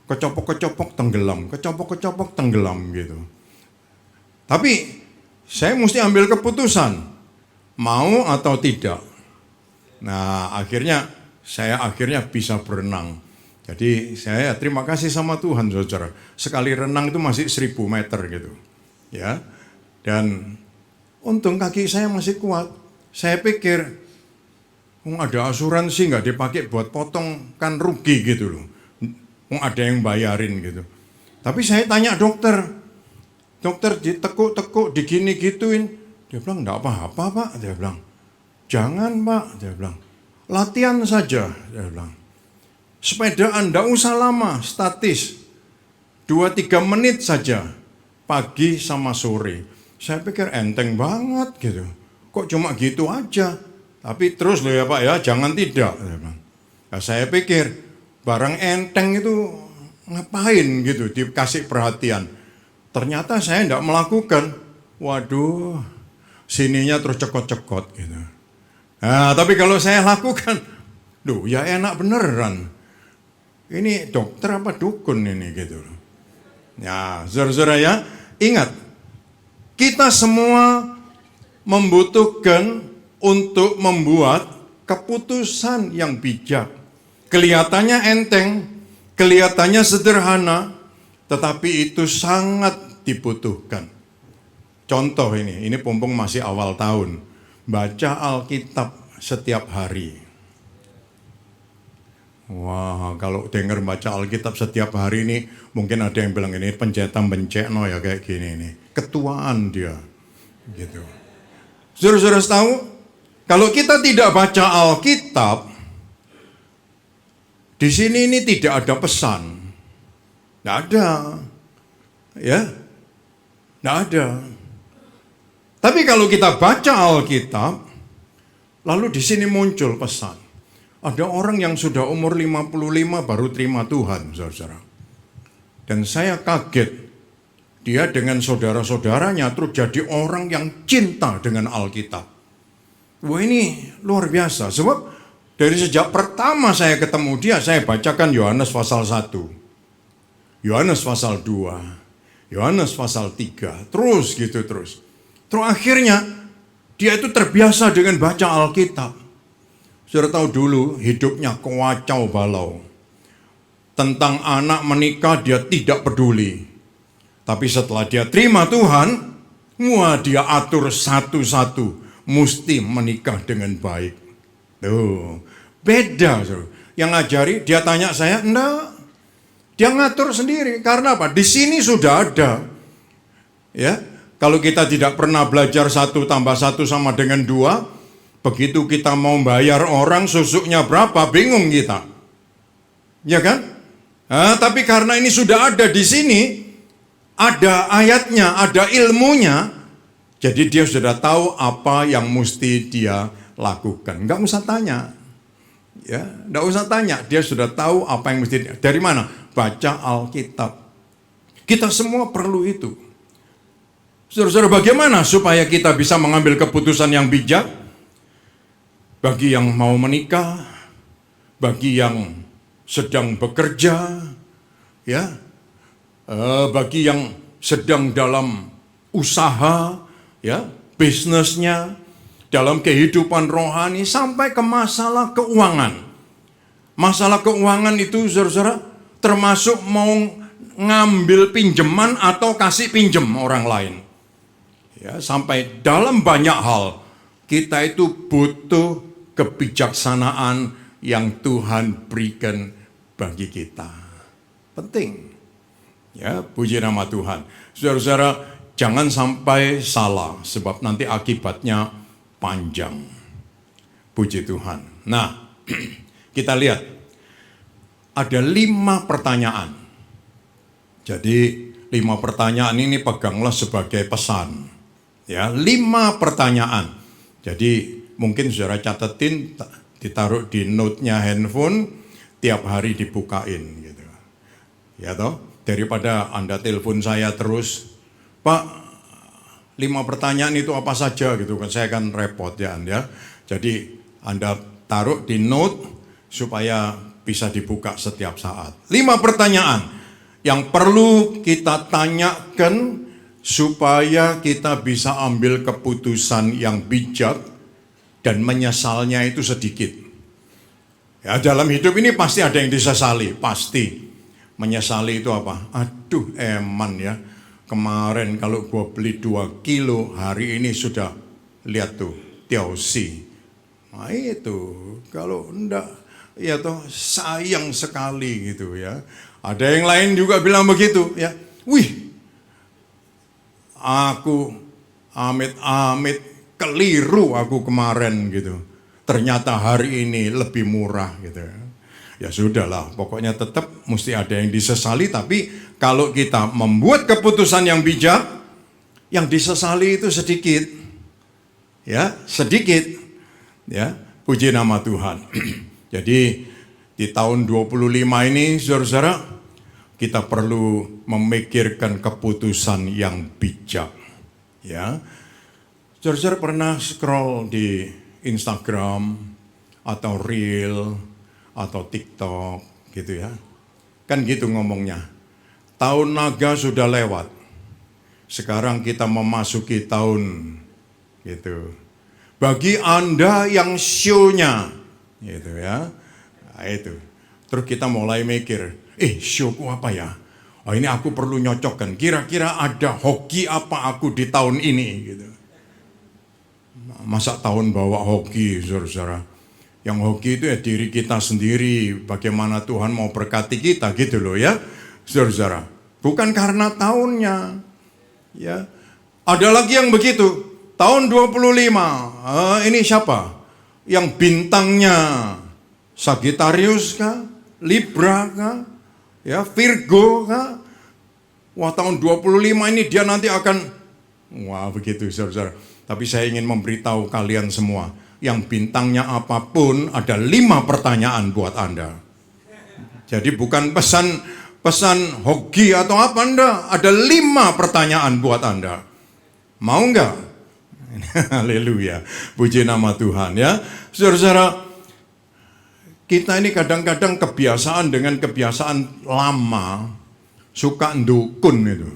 Kecopok-kecopok tenggelam, kecopok-kecopok tenggelam gitu. Tapi saya mesti ambil keputusan. Mau atau tidak. Nah, saya akhirnya bisa berenang. Jadi saya terima kasih sama Tuhan, saudara. Sekali renang itu masih 1000 meter gitu. Ya. Dan untung kaki saya masih kuat. Saya pikir, ada asuransi nggak dipakai buat potong, kan rugi gitu loh. Ada yang bayarin gitu. Tapi saya tanya dokter ditekuk-tekuk, digini gituin. Dia bilang enggak apa-apa Pak, dia bilang. Jangan Pak, dia bilang. Latihan saja, dia bilang. Sepedaan enggak usah lama, statis. 2-3 menit saja, pagi sama sore. Saya pikir enteng banget gitu. Kok cuma gitu aja? Tapi terus loh ya Pak ya, jangan tidak. Nah, saya pikir barang enteng itu ngapain gitu, dikasih perhatian. Ternyata saya tidak melakukan. Waduh, sininya terus cekot-cekot gitu. Nah, tapi kalau saya lakukan, duh ya enak beneran. Ini dokter apa dukun ini gitu. Ya, saudara-saudara ya, ingat, kita semua membutuhkan untuk membuat keputusan yang bijak. Kelihatannya enteng, kelihatannya sederhana, tetapi itu sangat dibutuhkan. Contoh ini Pumpung masih awal tahun, baca Alkitab setiap hari. Wah, kalau dengar baca Alkitab setiap hari ini, mungkin ada yang bilang ini pencetam bencekno ya kayak gini nih. Ketuaan dia, gitu. Saudara-saudara tahu, kalau kita tidak baca Alkitab, di sini ini tidak ada pesan. Tidak ada. Ya. Tidak ada. Tapi kalau kita baca Alkitab, lalu di sini muncul pesan. Ada orang yang sudah umur 55 baru terima Tuhan, saudara. Dan saya kaget. Dia dengan saudara-saudaranya terus jadi orang yang cinta dengan Alkitab. Wah, ini luar biasa. Sebab dari sejak pertama saya ketemu dia, saya bacakan Yohanes pasal 1. Yohanes pasal 2. Yohanes pasal 3. Terus gitu terus. Terus akhirnya dia itu terbiasa dengan baca Alkitab. Sudah tahu dulu hidupnya kacau balau. Tentang anak menikah dia tidak peduli. Tapi setelah dia terima Tuhan, wah dia atur satu-satu, mesti menikah dengan baik. Tuh, beda. Yang ngajari, dia tanya saya, enggak. Dia ngatur sendiri, karena apa? Di sini sudah ada. Ya, kalau kita tidak pernah belajar 1 tambah 1 sama dengan 2, begitu kita mau bayar orang susuknya berapa, bingung kita. Ya kan? Nah, tapi karena ini sudah ada di sini, ada ayatnya, ada ilmunya, jadi dia sudah tahu apa yang mesti dia lakukan. Enggak usah tanya. Ya, enggak usah tanya, dia sudah tahu apa yang mesti. Dari mana? Baca Alkitab. Kita semua perlu itu. Saudara-saudara, bagaimana supaya kita bisa mengambil keputusan yang bijak? Bagi yang mau menikah, bagi yang sedang bekerja, ya, bagi yang sedang dalam usaha, ya, bisnisnya, dalam kehidupan rohani, sampai ke masalah keuangan. Masalah keuangan itu, saudara-saudara, termasuk mau ngambil pinjaman atau kasih pinjam orang lain. Ya, sampai dalam banyak hal, kita itu butuh kebijaksanaan yang Tuhan berikan bagi kita. Penting. Ya, puji nama Tuhan. Saudara-saudara, jangan sampai salah, sebab nanti akibatnya panjang. Puji Tuhan. Nah, kita lihat. Ada 5 pertanyaan. Jadi 5 pertanyaan ini peganglah sebagai pesan. Ya, 5 pertanyaan. Jadi mungkin saudara catetin, ditaruh di note-nya handphone, tiap hari dibukain gitu. Ya toh? Daripada Anda telepon saya terus, Pak, 5 pertanyaan itu apa saja gitu kan, saya kan repot ya Anda. Jadi Anda taruh di note supaya bisa dibuka setiap saat. 5 pertanyaan yang perlu kita tanyakan supaya kita bisa ambil keputusan yang bijak dan menyesalnya itu sedikit. Ya, dalam hidup ini pasti ada yang disesali, pasti. Menyesali itu apa? Aduh, eman ya. Kemarin kalau gua beli 2 kilo, hari ini sudah lihat tuh, tiosi. Nah itu, kalau enggak, ya toh sayang sekali gitu ya. Ada yang lain juga bilang begitu, ya. Wih, aku amit-amit keliru aku kemarin gitu. Ternyata hari ini lebih murah gitu. Ya sudahlah, pokoknya tetap mesti ada yang disesali. Tapi kalau kita membuat keputusan yang bijak, yang disesali itu sedikit. Ya, sedikit. Ya, puji nama Tuhan. Jadi di tahun 25 ini, saudara-saudara, kita perlu memikirkan keputusan yang bijak. Ya, saudara-saudara pernah scroll di Instagram atau Reel atau TikTok gitu ya. Kan gitu ngomongnya. Tahun naga sudah lewat. Sekarang kita memasuki tahun gitu. Bagi Anda yang show-nya gitu ya. Nah, itu. Terus kita mulai mikir, showku apa ya? Oh, ini aku perlu nyocokkan. Kira-kira ada hoki apa aku di tahun ini gitu. Masa tahun bawa hoki, saudara-saudara. Yang hoki itu ya diri kita sendiri. Bagaimana Tuhan mau berkati kita gitu loh ya, saudara-saudara. Bukan karena tahunnya. Ya, ada lagi yang begitu. Tahun 25, ini siapa? Yang bintangnya Sagittarius kah? Libra kah? Ya, Virgo kah? Wah, tahun 25 ini dia nanti akan, wah begitu saudara-saudara. Tapi saya ingin memberitahu kalian semua, yang bintangnya apapun ada 5 pertanyaan buat Anda. Jadi bukan pesan hoki atau apa Anda, ada 5 pertanyaan buat Anda. Mau enggak? Haleluya, puji nama Tuhan ya. Saudara-saudara, kita ini kadang-kadang kebiasaan dengan kebiasaan lama, suka ndukun itu.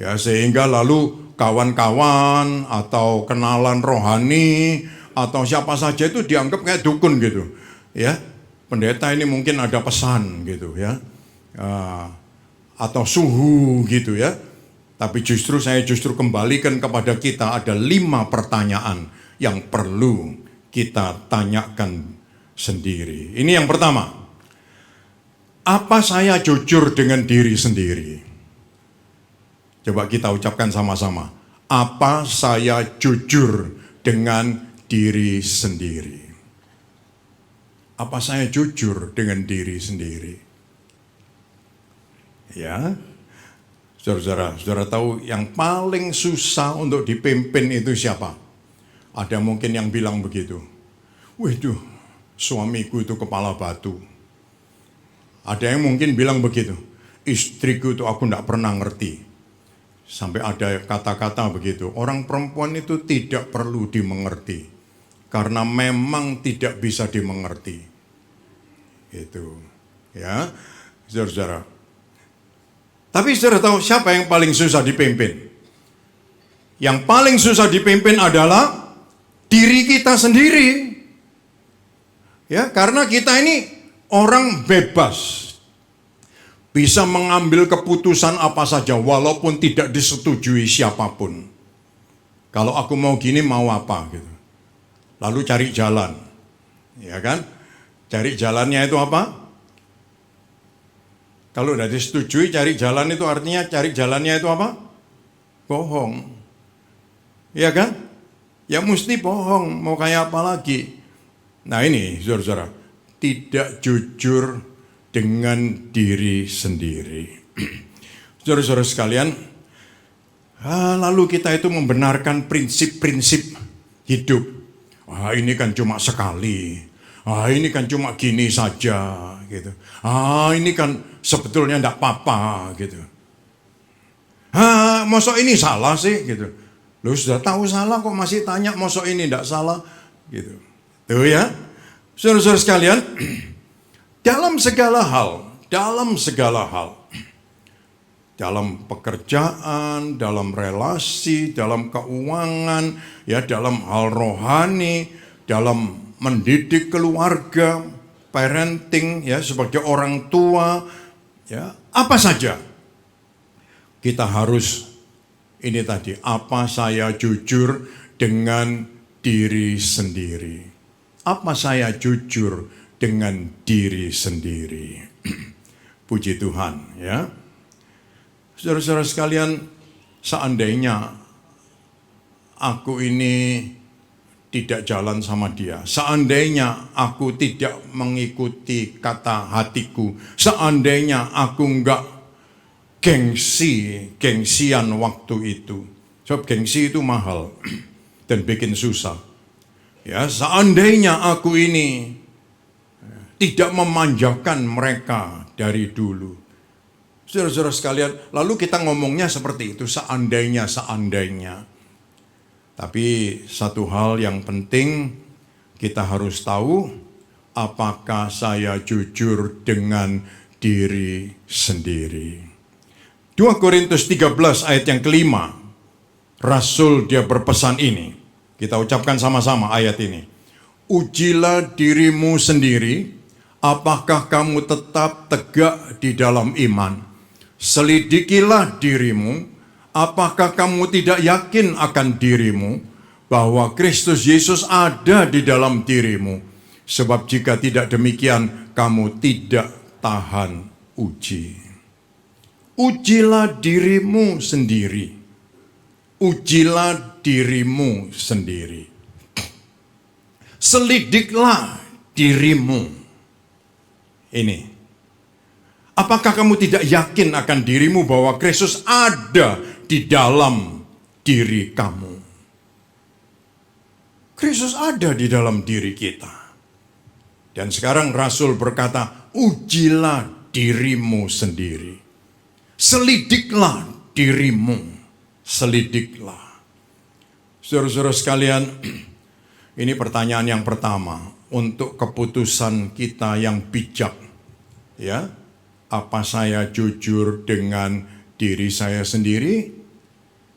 Ya, sehingga lalu kawan-kawan atau kenalan rohani atau siapa saja itu dianggap kayak dukun gitu. Ya, pendeta ini mungkin ada pesan gitu ya. Atau suhu gitu ya. Tapi saya justru kembalikan kepada kita ada 5 pertanyaan yang perlu kita tanyakan sendiri. Ini yang pertama. Apa saya jujur dengan diri sendiri? Coba kita ucapkan sama-sama. Apa saya jujur dengan diri sendiri? Apa saya jujur dengan diri sendiri? Ya, saudara tahu yang paling susah untuk dipimpin itu siapa? Ada mungkin yang bilang begitu. Waduh, suamiku itu kepala batu. Ada yang mungkin bilang begitu. Istriku itu aku tidak pernah ngerti. Sampai ada kata-kata begitu. Orang perempuan itu tidak perlu dimengerti. Karena memang tidak bisa dimengerti. Itu. Ya, saudara-saudara. Tapi saudara tahu siapa yang paling susah dipimpin? Yang paling susah dipimpin adalah diri kita sendiri. Ya, karena kita ini orang bebas. Bisa mengambil keputusan apa saja walaupun tidak disetujui siapapun. Kalau aku mau gini mau apa gitu. Lalu cari jalan. Ya kan? Cari jalannya itu apa? Kalau tidak disetujui cari jalan itu artinya cari jalannya itu apa? Bohong. Ya kan? Ya mesti bohong, mau kayak apa lagi? Nah ini saudara-saudara, tidak jujur dengan diri sendiri. Saudara-saudara sekalian, lalu kita itu membenarkan prinsip-prinsip hidup. Ini kan cuma sekali. Ini kan cuma gini saja gitu. Ini kan sebetulnya enggak apa-apa gitu. Mosok ini salah sih gitu. Lu sudah tahu salah kok masih tanya mosok ini enggak salah gitu. Tuh ya. Saudara-saudara sekalian, dalam segala hal, dalam pekerjaan, dalam relasi, dalam keuangan, ya dalam hal rohani, dalam mendidik keluarga, parenting, ya sebagai orang tua, ya apa saja kita harus ini tadi, apa saya jujur dengan diri sendiri, apa saya jujur dengan diri sendiri. Puji Tuhan, ya. Saudara-saudara sekalian, seandainya aku ini tidak jalan sama dia, seandainya aku tidak mengikuti kata hatiku, seandainya aku enggak gengsian waktu itu. Sebab gengsi itu mahal dan bikin susah. Ya, seandainya aku ini tidak memanjakan mereka dari dulu. Saudara-saudara sekalian, lalu kita ngomongnya seperti itu, seandainya. Tapi satu hal yang penting kita harus tahu, apakah saya jujur dengan diri sendiri. 2 Korintus 13 ayat yang kelima, Rasul dia berpesan ini. Kita ucapkan sama-sama ayat ini. Ujilah dirimu sendiri, apakah kamu tetap tegak di dalam iman? Selidikilah dirimu, apakah kamu tidak yakin akan dirimu bahwa Kristus Yesus ada di dalam dirimu? Sebab jika tidak demikian, kamu tidak tahan uji. Ujilah dirimu sendiri. Ujilah dirimu sendiri. Selidiklah dirimu. Ini. Apakah kamu tidak yakin akan dirimu bahwa Kristus ada di dalam diri kamu? Kristus ada di dalam diri kita. Dan sekarang Rasul berkata, ujilah dirimu sendiri. Selidiklah dirimu. Selidiklah. Saudara-saudara sekalian, ini pertanyaan yang pertama untuk keputusan kita yang bijak. Ya, apa saya jujur dengan diri saya sendiri?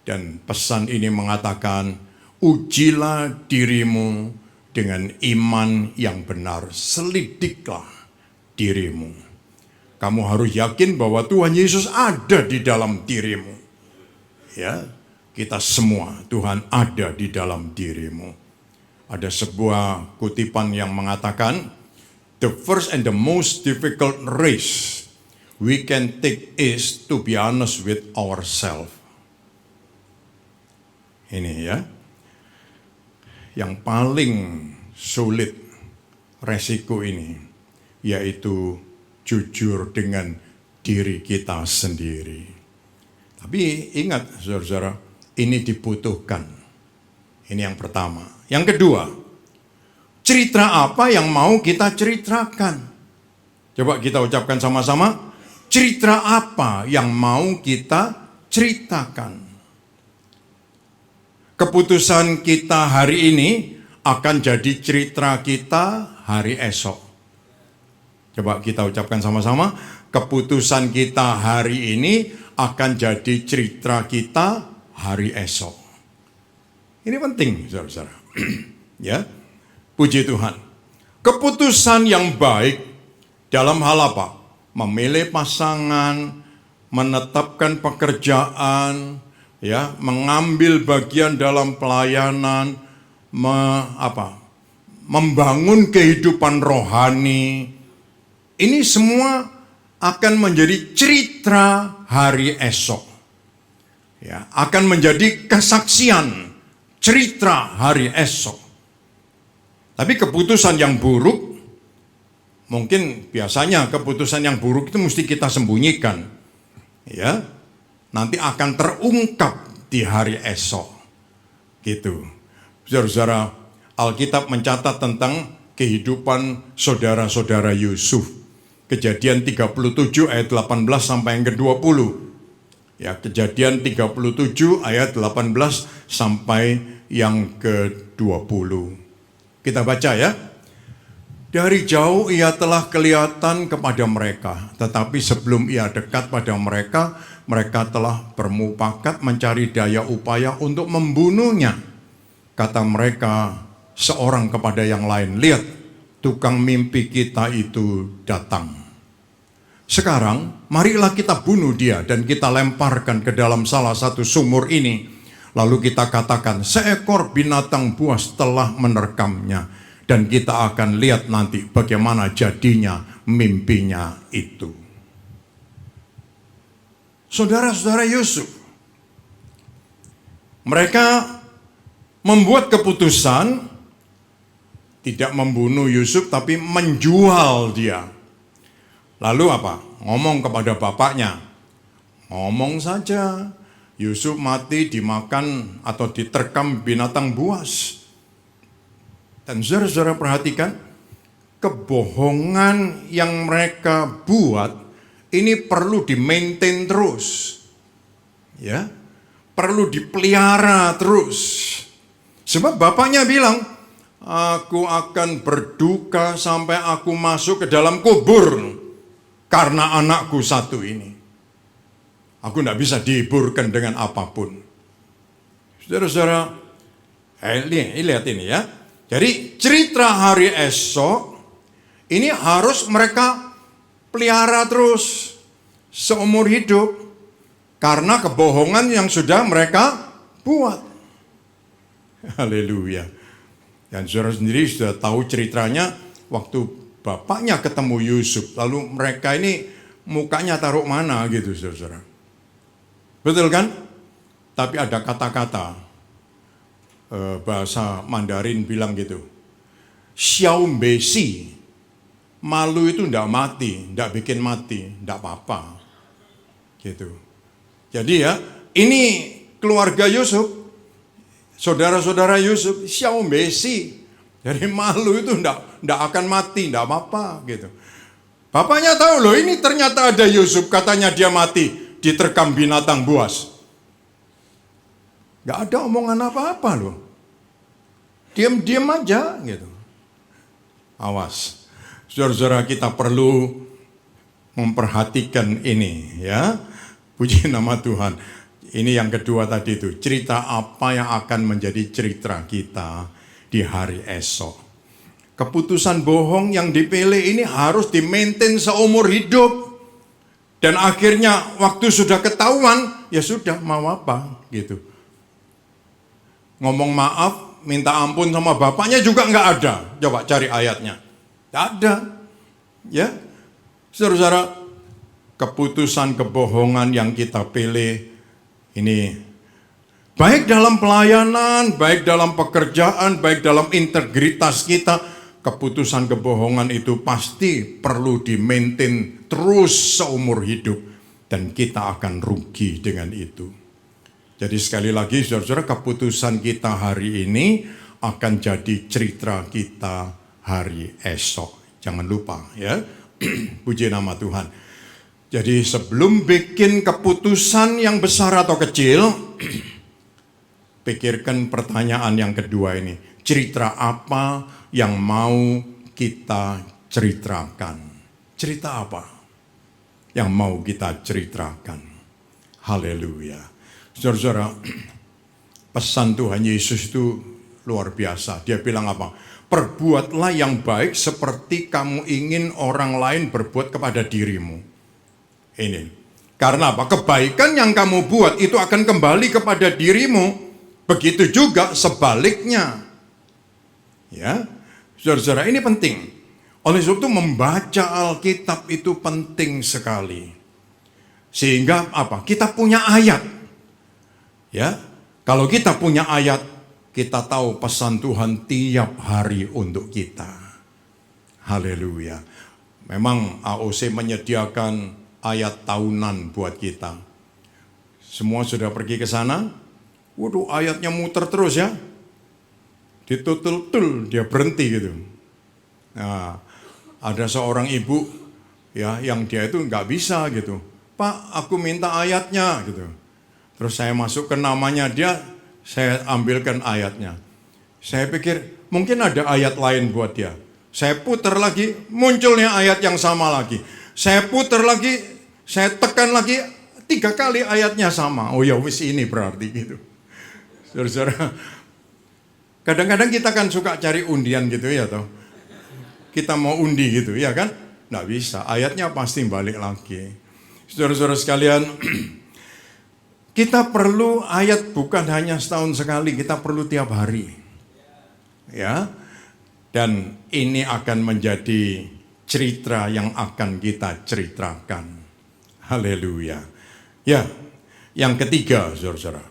Dan pesan ini mengatakan, ujilah dirimu dengan iman yang benar. Selidiklah dirimu. Kamu harus yakin bahwa Tuhan Yesus ada di dalam dirimu. Ya, kita semua, Tuhan ada di dalam dirimu. Ada sebuah kutipan yang mengatakan, the first and the most difficult race we can take is to be honest with ourselves. Ini ya, yang paling sulit resiko ini, yaitu jujur dengan diri kita sendiri. Tapi ingat saudara-saudara, ini dibutuhkan. Ini yang pertama. Yang kedua, cerita apa yang mau kita ceritakan? Coba kita ucapkan sama-sama, cerita apa yang mau kita ceritakan? Keputusan kita hari ini akan jadi cerita kita hari esok. Coba kita ucapkan sama-sama, keputusan kita hari ini akan jadi cerita kita hari esok. Ini penting, saudara-saudara. Ya, puji Tuhan. Keputusan yang baik dalam hal apa? Memilih pasangan, menetapkan pekerjaan, ya, mengambil bagian dalam pelayanan, membangun kehidupan rohani. Ini semua akan menjadi cerita hari esok. Ya, akan menjadi kesaksian cerita hari esok. Tapi keputusan yang buruk, mungkin biasanya keputusan yang buruk itu mesti kita sembunyikan. Ya, nanti akan terungkap di hari esok. Gitu. Saudara-saudara, Alkitab mencatat tentang kehidupan saudara-saudara Yusuf. Kejadian 37 ayat 18 sampai yang ke-20. Ya, Kejadian 37 ayat 18 sampai yang ke-20. Kita baca ya. Dari jauh ia telah kelihatan kepada mereka, tetapi sebelum ia dekat pada mereka, mereka telah bermufakat mencari daya upaya untuk membunuhnya. Kata mereka seorang kepada yang lain, lihat, tukang mimpi kita itu datang. Sekarang, marilah kita bunuh dia dan kita lemparkan ke dalam salah satu sumur ini. Lalu kita katakan, seekor binatang buas telah menerkamnya. Dan kita akan lihat nanti bagaimana jadinya mimpinya itu. saudara-saudara Yusuf. Mereka membuat keputusan tidak membunuh Yusuf tapi menjual dia. Lalu apa? Ngomong kepada bapaknya. Ngomong saja. Yusuf mati dimakan atau diterkam binatang buas. Dan saudara-saudara perhatikan, kebohongan yang mereka buat ini perlu di-maintain terus. Ya, perlu dipelihara terus. Sebab bapaknya bilang, aku akan berduka sampai aku masuk ke dalam kubur karena anakku satu ini. Aku tidak bisa dihiburkan dengan apapun. Saudara-saudara, lihat ini ya. Jadi cerita hari esok ini harus mereka pelihara terus seumur hidup karena kebohongan yang sudah mereka buat. Haleluya. Dan saudara sendiri sudah tahu ceritanya waktu bapaknya ketemu Yusuf, lalu mereka ini mukanya taruh mana gitu saudara. Betul kan? Tapi ada kata-kata bahasa Mandarin bilang gitu. Xiao Besi, malu itu ndak mati, ndak bikin mati, ndak apa-apa. Gitu. Jadi ya, ini keluarga Yusuf, saudara-saudara Yusuf, Xiao Besi. Jadi malu itu ndak akan mati, ndak apa-apa gitu. Bapaknya tahu loh, ini ternyata ada Yusuf, katanya dia mati, diterkam binatang buas. Gak ada omongan apa-apa loh. Diam-diam aja gitu. Awas. Saudara-saudara kita perlu memperhatikan ini ya. Puji nama Tuhan. Ini yang kedua tadi itu. Cerita apa yang akan menjadi cerita kita di hari esok. Keputusan bohong yang dipilih ini harus di-maintain seumur hidup. Dan akhirnya waktu sudah ketahuan, ya sudah mau apa gitu. Ngomong maaf, minta ampun sama bapaknya juga nggak ada. Coba cari ayatnya. Nggak ada. Ya, saudara-saudara, keputusan kebohongan yang kita pilih ini baik dalam pelayanan, baik dalam pekerjaan, baik dalam integritas kita, keputusan kebohongan itu pasti perlu di-maintain terus seumur hidup dan kita akan rugi dengan itu. Jadi sekali lagi saudara-saudara, keputusan kita hari ini akan jadi cerita kita hari esok. Jangan lupa ya. Puji nama Tuhan. Jadi sebelum bikin keputusan yang besar atau kecil, pikirkan pertanyaan yang kedua ini. Cerita apa yang mau kita ceritakan? Cerita apa yang mau kita ceritakan? Haleluya. Saudara-saudara, pesan Tuhan Yesus itu luar biasa. Dia bilang apa? Perbuatlah yang baik seperti kamu ingin orang lain berbuat kepada dirimu. Ini. Karena apa? Kebaikan yang kamu buat itu akan kembali kepada dirimu. Begitu juga sebaliknya. Ya, saudara-saudara, ini penting. Oleh sebab itu membaca Alkitab itu penting sekali. Sehingga apa? Kita punya ayat. Ya, kalau kita punya ayat, kita tahu pesan Tuhan tiap hari untuk kita. Haleluya. Memang AOC menyediakan ayat tahunan buat kita. Semua sudah pergi ke sana. Waduh, ayatnya muter terus ya. Ditutul-tul, dia berhenti gitu. Nah, ada seorang ibu ya yang dia itu nggak bisa gitu. Pak, aku minta ayatnya gitu. Terus saya masuk ke namanya dia, saya ambilkan ayatnya. Saya pikir mungkin ada ayat lain buat dia. Saya putar lagi, munculnya ayat yang sama lagi. Saya putar lagi, saya tekan lagi, 3 kali ayatnya sama. Oh ya wis ini berarti gitu. Saudara-saudara, kadang-kadang kita kan suka cari undian gitu ya toh. Kita mau undi gitu ya kan? Nggak bisa, ayatnya pasti balik lagi. Saudara-saudara sekalian, kita perlu ayat bukan hanya setahun sekali, kita perlu tiap hari. Ya. Dan ini akan menjadi cerita yang akan kita ceritakan. Haleluya. Ya, yang ketiga, saudara-saudara.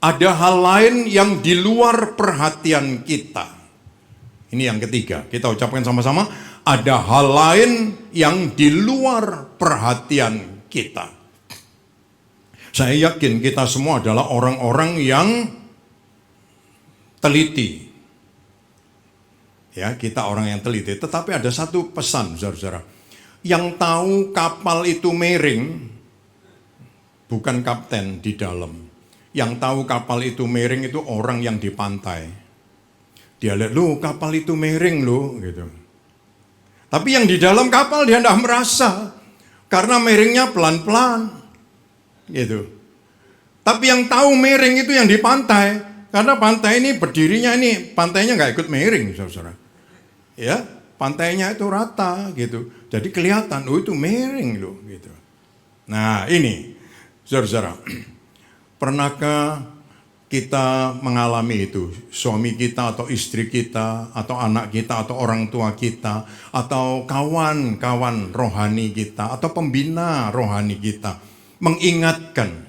Ada hal lain yang di luar perhatian kita. Ini yang ketiga, kita ucapkan sama-sama. Ada hal lain yang di luar perhatian kita. Saya yakin kita semua adalah orang-orang yang teliti. Ya, kita orang yang teliti. Tetapi ada satu pesan, saudara-saudara. Yang tahu kapal itu miring, bukan kapten di dalam. Yang tahu kapal itu miring itu orang yang di pantai. Dia lihat, loh kapal itu miring loh, gitu. Tapi yang di dalam kapal dia tidak merasa. Karena miringnya pelan-pelan. Gitu. Tapi yang tahu miring itu yang di pantai. Karena pantai ini berdirinya ini, pantainya nggak ikut miring, saudara. Ya, pantainya itu rata gitu. Jadi kelihatan, oh itu miring loh gitu. Nah ini, saudara, pernahkah kita mengalami itu? Suami kita atau istri kita, atau anak kita, atau orang tua kita, atau kawan-kawan rohani kita, atau pembina rohani kita, mengingatkan,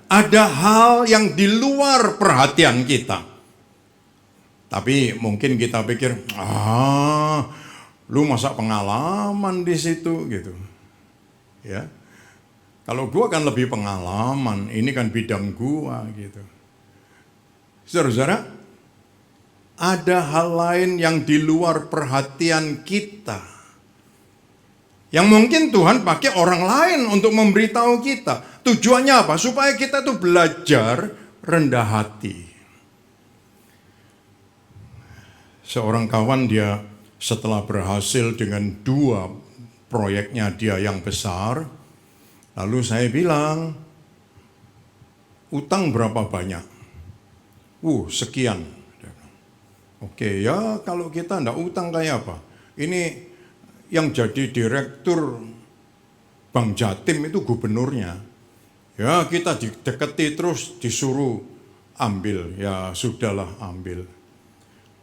ada hal yang di luar perhatian kita. Tapi mungkin kita pikir, lu masa pengalaman di situ gitu. Ya. Kalau gua kan lebih pengalaman, ini kan bidang gua gitu. Saudara-saudara, ada hal lain yang di luar perhatian kita. Yang mungkin Tuhan pakai orang lain untuk memberitahu kita. Tujuannya apa? Supaya kita tuh belajar rendah hati. Seorang kawan dia setelah berhasil dengan 2 proyeknya dia yang besar, lalu saya bilang, utang berapa banyak? Sekian. Oke ya, kalau kita enggak utang kayak apa? Ini yang jadi direktur Bank Jatim itu gubernurnya. Ya kita dideketi terus disuruh ambil, ya sudahlah ambil.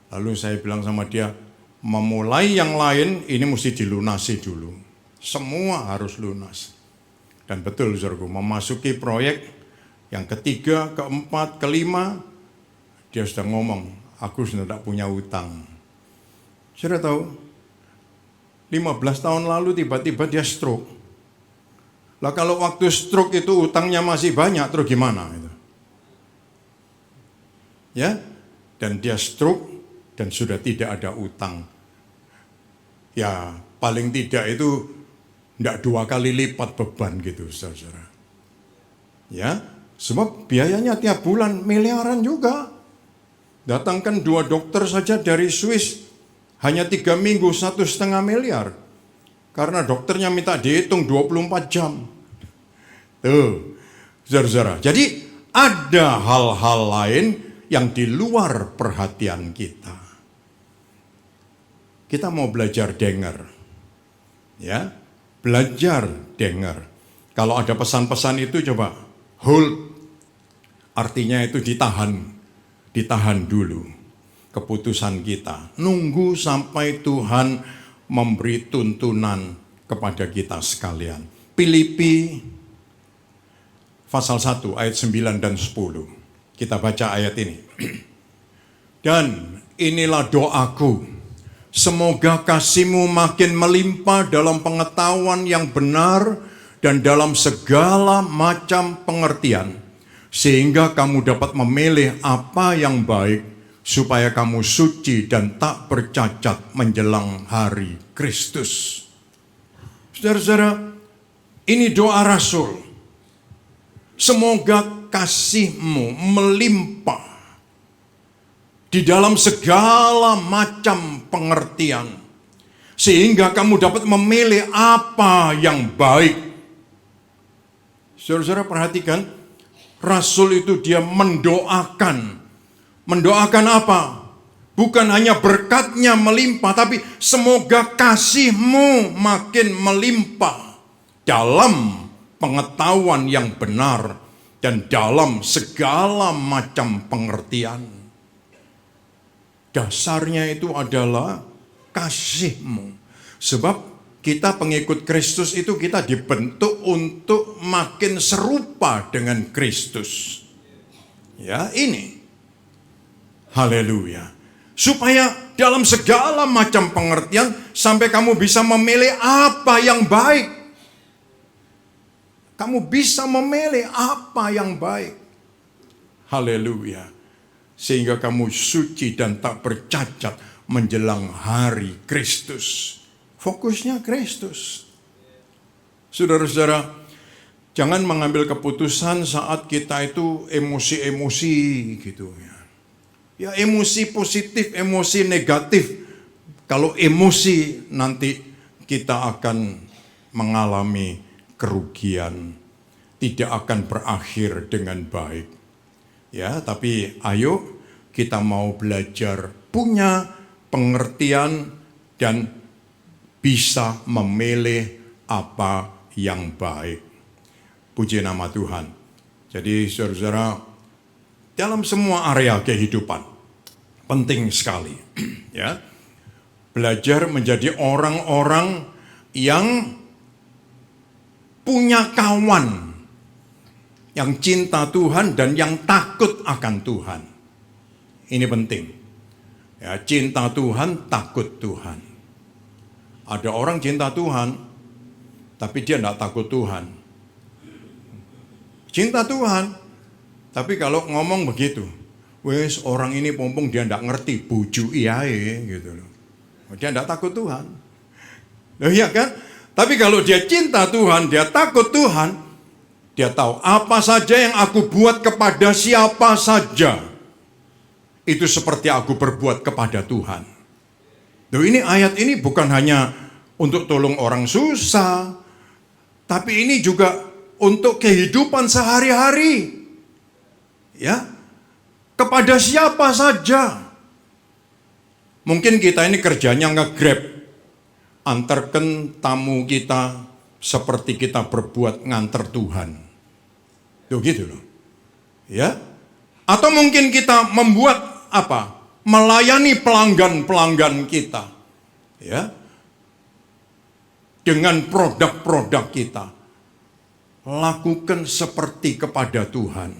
Lalu saya bilang sama dia, memulai yang lain ini mesti dilunasi dulu. Semua harus lunas. Dan betul saudaraku, memasuki proyek yang ketiga, keempat, kelima, dia sudah ngomong, aku sudah tidak punya utang. Sudah tahu, 15 tahun lalu tiba-tiba dia stroke. Lah kalau waktu stroke itu utangnya masih banyak, terus gimana? Ya, dan dia stroke dan sudah tidak ada utang. Ya paling tidak itu tidak 2 kali lipat beban gitu saudara. Ya, sebab biayanya tiap bulan miliaran juga. Datangkan 2 dokter saja dari Swiss, hanya 3 minggu 1,5 miliar. Karena dokternya minta dihitung 24 jam. Tuh, saudara-saudara. Jadi ada hal-hal lain yang di luar perhatian kita. Kita mau belajar dengar. Ya, belajar dengar. Kalau ada pesan-pesan itu coba hold. Artinya itu ditahan dulu keputusan kita. Nunggu sampai Tuhan memberi tuntunan kepada kita sekalian. Filipi pasal 1 ayat 9 dan 10. Kita baca ayat ini. Dan inilah doaku. Semoga kasih-Mu makin melimpah dalam pengetahuan yang benar dan dalam segala macam pengertian. Sehingga kamu dapat memilih apa yang baik, supaya kamu suci dan tak bercacat menjelang hari Kristus. Saudara-saudara, ini doa Rasul. Semoga kasih-Mu melimpah di dalam segala macam pengertian, sehingga kamu dapat memilih apa yang baik. Saudara-saudara perhatikan, Rasul itu dia mendoakan. Mendoakan apa? Bukan hanya berkatnya melimpah, tapi semoga kasih-Mu makin melimpah dalam pengetahuan yang benar dan dalam segala macam pengertian. Dasarnya itu adalah kasih-Mu. Sebab kita pengikut Kristus itu kita dibentuk untuk makin serupa dengan Kristus. Ya, ini. Haleluya. Supaya dalam segala macam pengertian sampai kamu bisa memilih apa yang baik. Kamu bisa memilih apa yang baik. Haleluya. Sehingga kamu suci dan tak bercacat menjelang hari Kristus. Fokusnya Kristus. Saudara-saudara, jangan mengambil keputusan saat kita itu emosi-emosi gitu ya. Ya emosi positif, emosi negatif. Kalau emosi nanti kita akan mengalami kerugian. Tidak akan berakhir dengan baik. Ya, tapi ayo kita mau belajar punya pengertian dan bisa memilih apa yang baik. Puji nama Tuhan. Jadi saudara-saudara, dalam semua area kehidupan, penting sekali. Ya, belajar menjadi orang-orang yang punya kawan, yang cinta Tuhan dan yang takut akan Tuhan. Ini penting. Ya, cinta Tuhan, takut Tuhan. Ada orang cinta Tuhan, tapi dia tidak takut Tuhan. Cinta Tuhan, tapi kalau ngomong begitu, wes orang ini pompong dia tidak ngerti, buju iyae gitu loh. Dia tidak takut Tuhan. Loh iya kan? Tapi kalau dia cinta Tuhan, dia takut Tuhan, dia tahu apa saja yang aku buat kepada siapa saja, itu seperti aku berbuat kepada Tuhan. Loh ini ayat ini bukan hanya untuk tolong orang susah, tapi ini juga untuk kehidupan sehari-hari. Ya, kepada siapa saja. Mungkin kita ini kerjanya nge-grab, antarkan tamu kita seperti kita berbuat nganter Tuhan. Tuh gitu loh. Ya. Atau mungkin kita membuat apa? Melayani pelanggan-pelanggan kita. Ya. Dengan produk-produk kita. Lakukan seperti kepada Tuhan.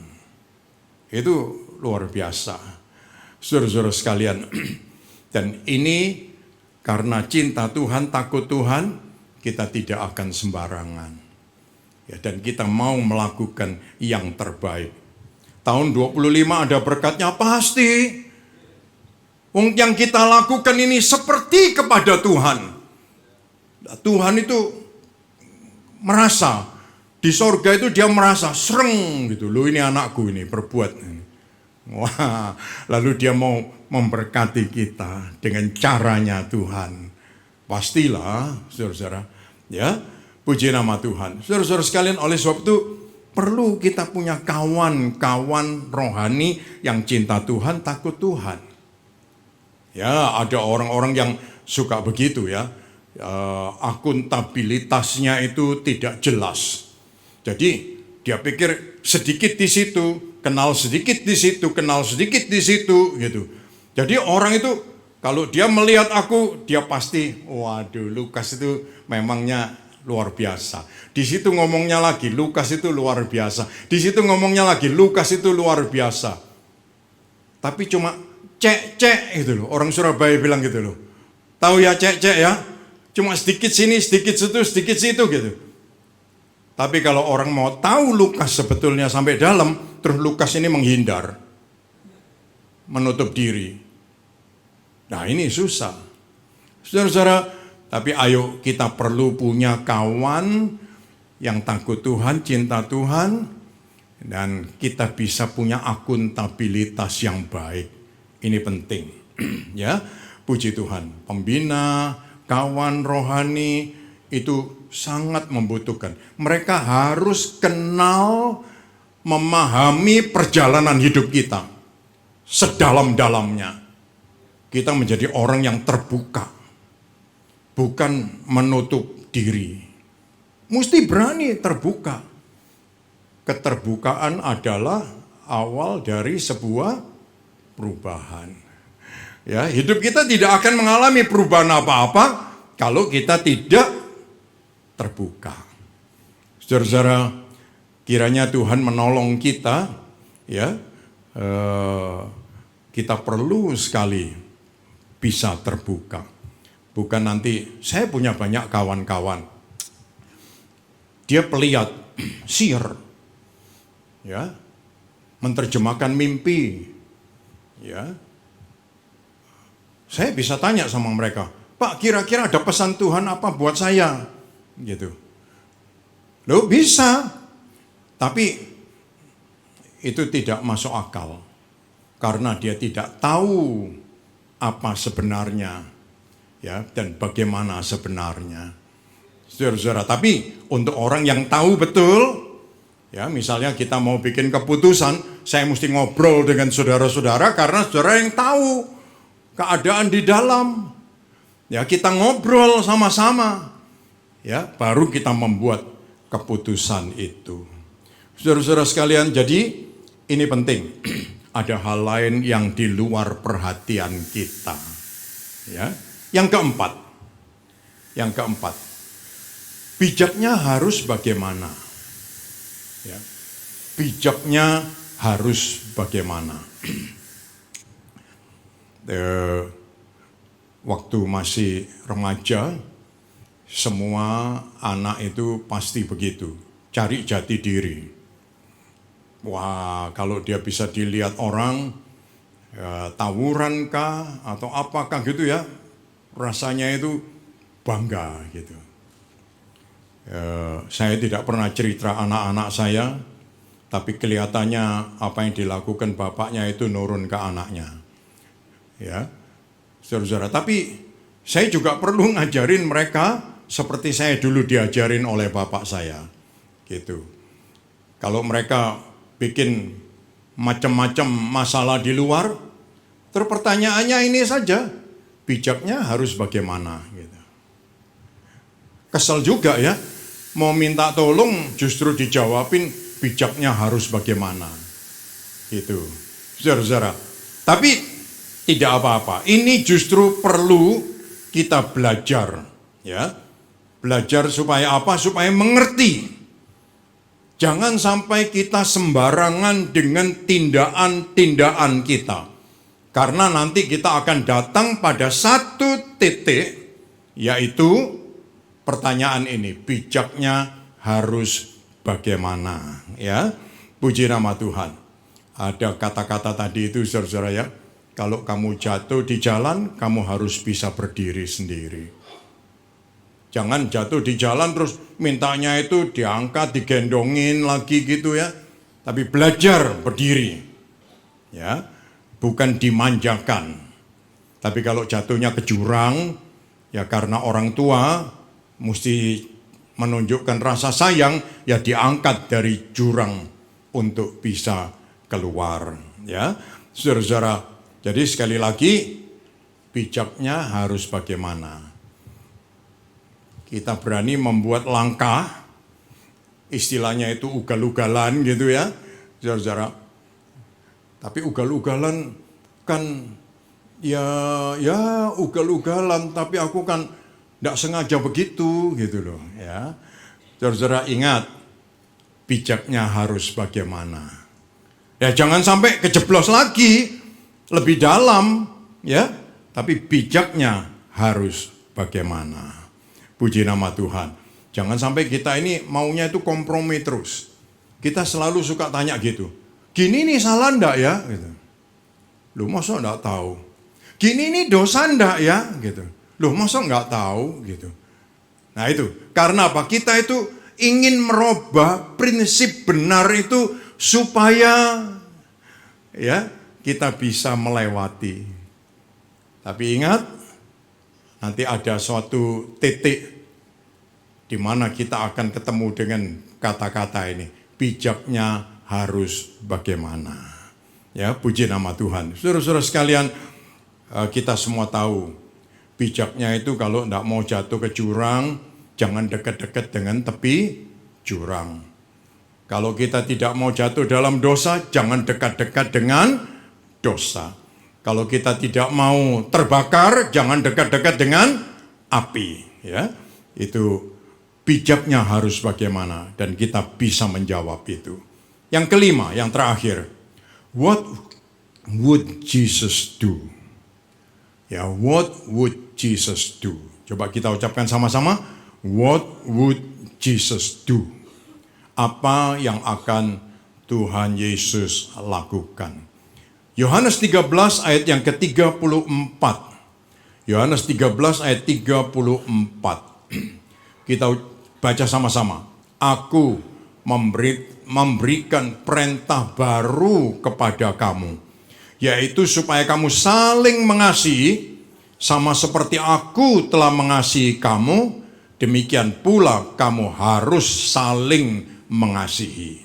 Itu luar biasa. Saudara-saudara sekalian. Dan ini karena cinta Tuhan, takut Tuhan, kita tidak akan sembarangan. Ya, dan kita mau melakukan yang terbaik. Tahun 25 ada berkatnya pasti. Yang kita lakukan ini seperti kepada Tuhan. Tuhan itu merasa di sorga itu dia merasa sereng gitu. Loh ini anakku ini berbuat. Wah, lalu dia mau memberkati kita dengan caranya Tuhan. Pastilah, saudara-saudara. Ya, puji nama Tuhan. Saudara-saudara sekalian, oleh sebab itu perlu kita punya kawan-kawan rohani yang cinta Tuhan, takut Tuhan. Ya, ada orang-orang yang suka begitu ya. Akuntabilitasnya itu tidak jelas. Jadi dia pikir sedikit di situ, kenal sedikit di situ, kenal sedikit di situ gitu. Jadi orang itu kalau dia melihat aku, dia pasti, waduh Lukas itu memangnya luar biasa. Di situ ngomongnya lagi, Lukas itu luar biasa. Di situ ngomongnya lagi, Lukas itu luar biasa. Tapi cuma cek gitu loh. Orang Surabaya bilang gitu loh. Tahu ya cek ya? Cuma sedikit sini, sedikit situ gitu. Tapi kalau orang mau tahu Lukas sebetulnya sampai dalam, terus Lukas ini menghindar. Menutup diri. Nah ini susah. Saudara-saudara, tapi ayo kita perlu punya kawan yang takut Tuhan, cinta Tuhan, dan kita bisa punya akuntabilitas yang baik. Ini penting. Ya, puji Tuhan. Pembina, kawan rohani itu sangat membutuhkan. Mereka harus kenal, memahami perjalanan hidup kita sedalam-dalamnya. Kita menjadi orang yang terbuka, bukan menutup diri. Mesti berani terbuka. Keterbukaan adalah awal dari sebuah perubahan. Ya, hidup kita tidak akan mengalami perubahan apa-apa kalau kita tidak terbuka. Saudara-saudara, kiranya Tuhan menolong kita, ya, kita perlu sekali bisa terbuka. Bukan nanti, saya punya banyak kawan-kawan, dia pelihat, sihir, ya, menerjemahkan mimpi, ya. Saya bisa tanya sama mereka, Pak, kira-kira ada pesan Tuhan apa buat saya? Gitu. Loh, bisa. Tapi itu tidak masuk akal. Karena dia tidak tahu apa sebenarnya, ya, dan bagaimana sebenarnya. Saudara-saudara, tapi untuk orang yang tahu betul, ya, misalnya kita mau bikin keputusan, saya mesti ngobrol dengan saudara-saudara karena saudara yang tahu keadaan di dalam. Ya, kita ngobrol sama-sama. Ya, baru kita membuat keputusan itu. Saudara-saudara sekalian, jadi ini penting. Ada hal lain yang di luar perhatian kita. Ya, yang keempat. Bijaknya harus bagaimana? Ya. Bijaknya harus bagaimana? Waktu masih remaja, semua anak itu pasti begitu, cari jati diri. Wah, kalau dia bisa dilihat orang, ya, tawuran kah atau apakah gitu ya, rasanya itu bangga gitu. Saya tidak pernah cerita anak-anak saya, tapi kelihatannya apa yang dilakukan bapaknya itu nurun ke anaknya. Ya, saudara-saudara, tapi saya juga perlu ngajarin mereka seperti saya dulu diajarin oleh bapak saya, gitu. Kalau mereka bikin macam-macam masalah di luar, terus pertanyaannya ini saja, bijaknya harus bagaimana, gitu. Kesel juga ya, mau minta tolong justru dijawabin bijaknya harus bagaimana, gitu, saudara-saudara. Tapi tidak apa-apa, ini justru perlu kita belajar, ya. Belajar supaya apa? Supaya mengerti. Jangan sampai kita sembarangan dengan tindakan kita. Karena nanti kita akan datang pada satu titik, yaitu pertanyaan ini, bijaknya harus bagaimana, ya. Puji nama Tuhan. Ada kata-kata tadi itu, saudara-saudara, ya. Kalau kamu jatuh di jalan, kamu harus bisa berdiri sendiri. Jangan jatuh di jalan terus mintanya itu diangkat, digendongin lagi gitu ya. Tapi belajar berdiri. Ya, bukan dimanjakan. Tapi kalau jatuhnya ke jurang, ya karena orang tua mesti menunjukkan rasa sayang, ya diangkat dari jurang untuk bisa keluar. Ya, saudara-saudara. Jadi sekali lagi, bijaknya harus bagaimana? Kita berani membuat langkah, istilahnya itu ugal-ugalan gitu ya, saudara-saudara. Tapi ugal-ugalan kan, ya ugal-ugalan, tapi aku kan tidak sengaja begitu gitu loh ya. Saudara-saudara ingat, bijaknya harus bagaimana? Ya jangan sampai kejeblos lagi. Lebih dalam, ya, tapi bijaknya harus bagaimana. Puji nama Tuhan. Jangan sampai kita ini maunya itu kompromi terus. Kita selalu suka tanya gitu. Gini nih salah ndak ya? Gitu. Loh masa ndak tahu? Gini nih dosa ndak ya? Gitu. Loh masa nggak tahu? Gitu. Nah itu, karena apa? Kita itu ingin merubah prinsip benar itu supaya, ya, kita bisa melewati. Tapi ingat, nanti ada suatu titik di mana kita akan ketemu dengan kata-kata ini. Bijaknya harus bagaimana. Ya, puji nama Tuhan. Saudara-saudara sekalian, kita semua tahu, bijaknya itu kalau tidak mau jatuh ke jurang, jangan dekat-dekat dengan tepi jurang. Kalau kita tidak mau jatuh dalam dosa, jangan dekat-dekat dengan dosa. Kalau kita tidak mau terbakar, jangan dekat-dekat dengan api. Ya, itu bijaknya harus bagaimana, dan kita bisa menjawab itu. Yang kelima, yang terakhir, what would Jesus do? Ya, what would Jesus do? Coba kita ucapkan sama-sama, what would Jesus do? Apa yang akan Tuhan Yesus lakukan? Yohanes 13 ayat yang ke-34. Yohanes 13 ayat 34. Kita baca sama-sama. Aku memberikan perintah baru kepada kamu, yaitu supaya kamu saling mengasihi, sama seperti aku telah mengasihi kamu, demikian pula kamu harus saling mengasihi.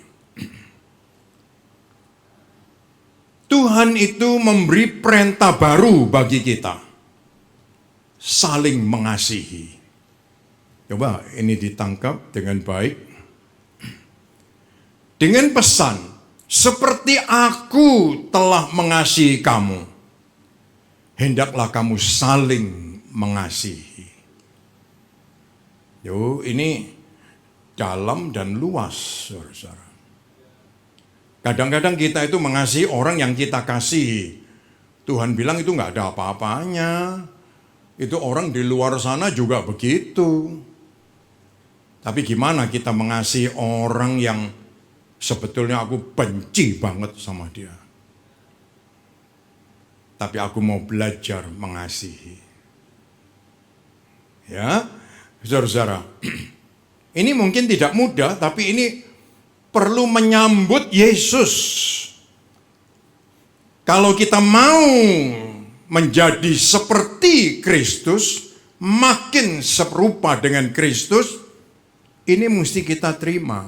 Tuhan itu memberi perintah baru bagi kita, saling mengasihi. Coba ini ditangkap dengan baik. Dengan pesan, seperti aku telah mengasihi kamu, hendaklah kamu saling mengasihi. Ini dalam dan luas, saudara. Kadang-kadang kita itu mengasihi orang yang kita kasihi. Tuhan bilang itu nggak ada apa-apanya. Itu orang di luar sana juga begitu. Tapi gimana kita mengasihi orang yang sebetulnya aku benci banget sama dia. Tapi aku mau belajar mengasihi. Ya, saudara-saudara. Ini mungkin tidak mudah, tapi ini perlu menyambut Yesus. Kalau kita mau menjadi seperti Kristus, makin serupa dengan Kristus, ini mesti kita terima.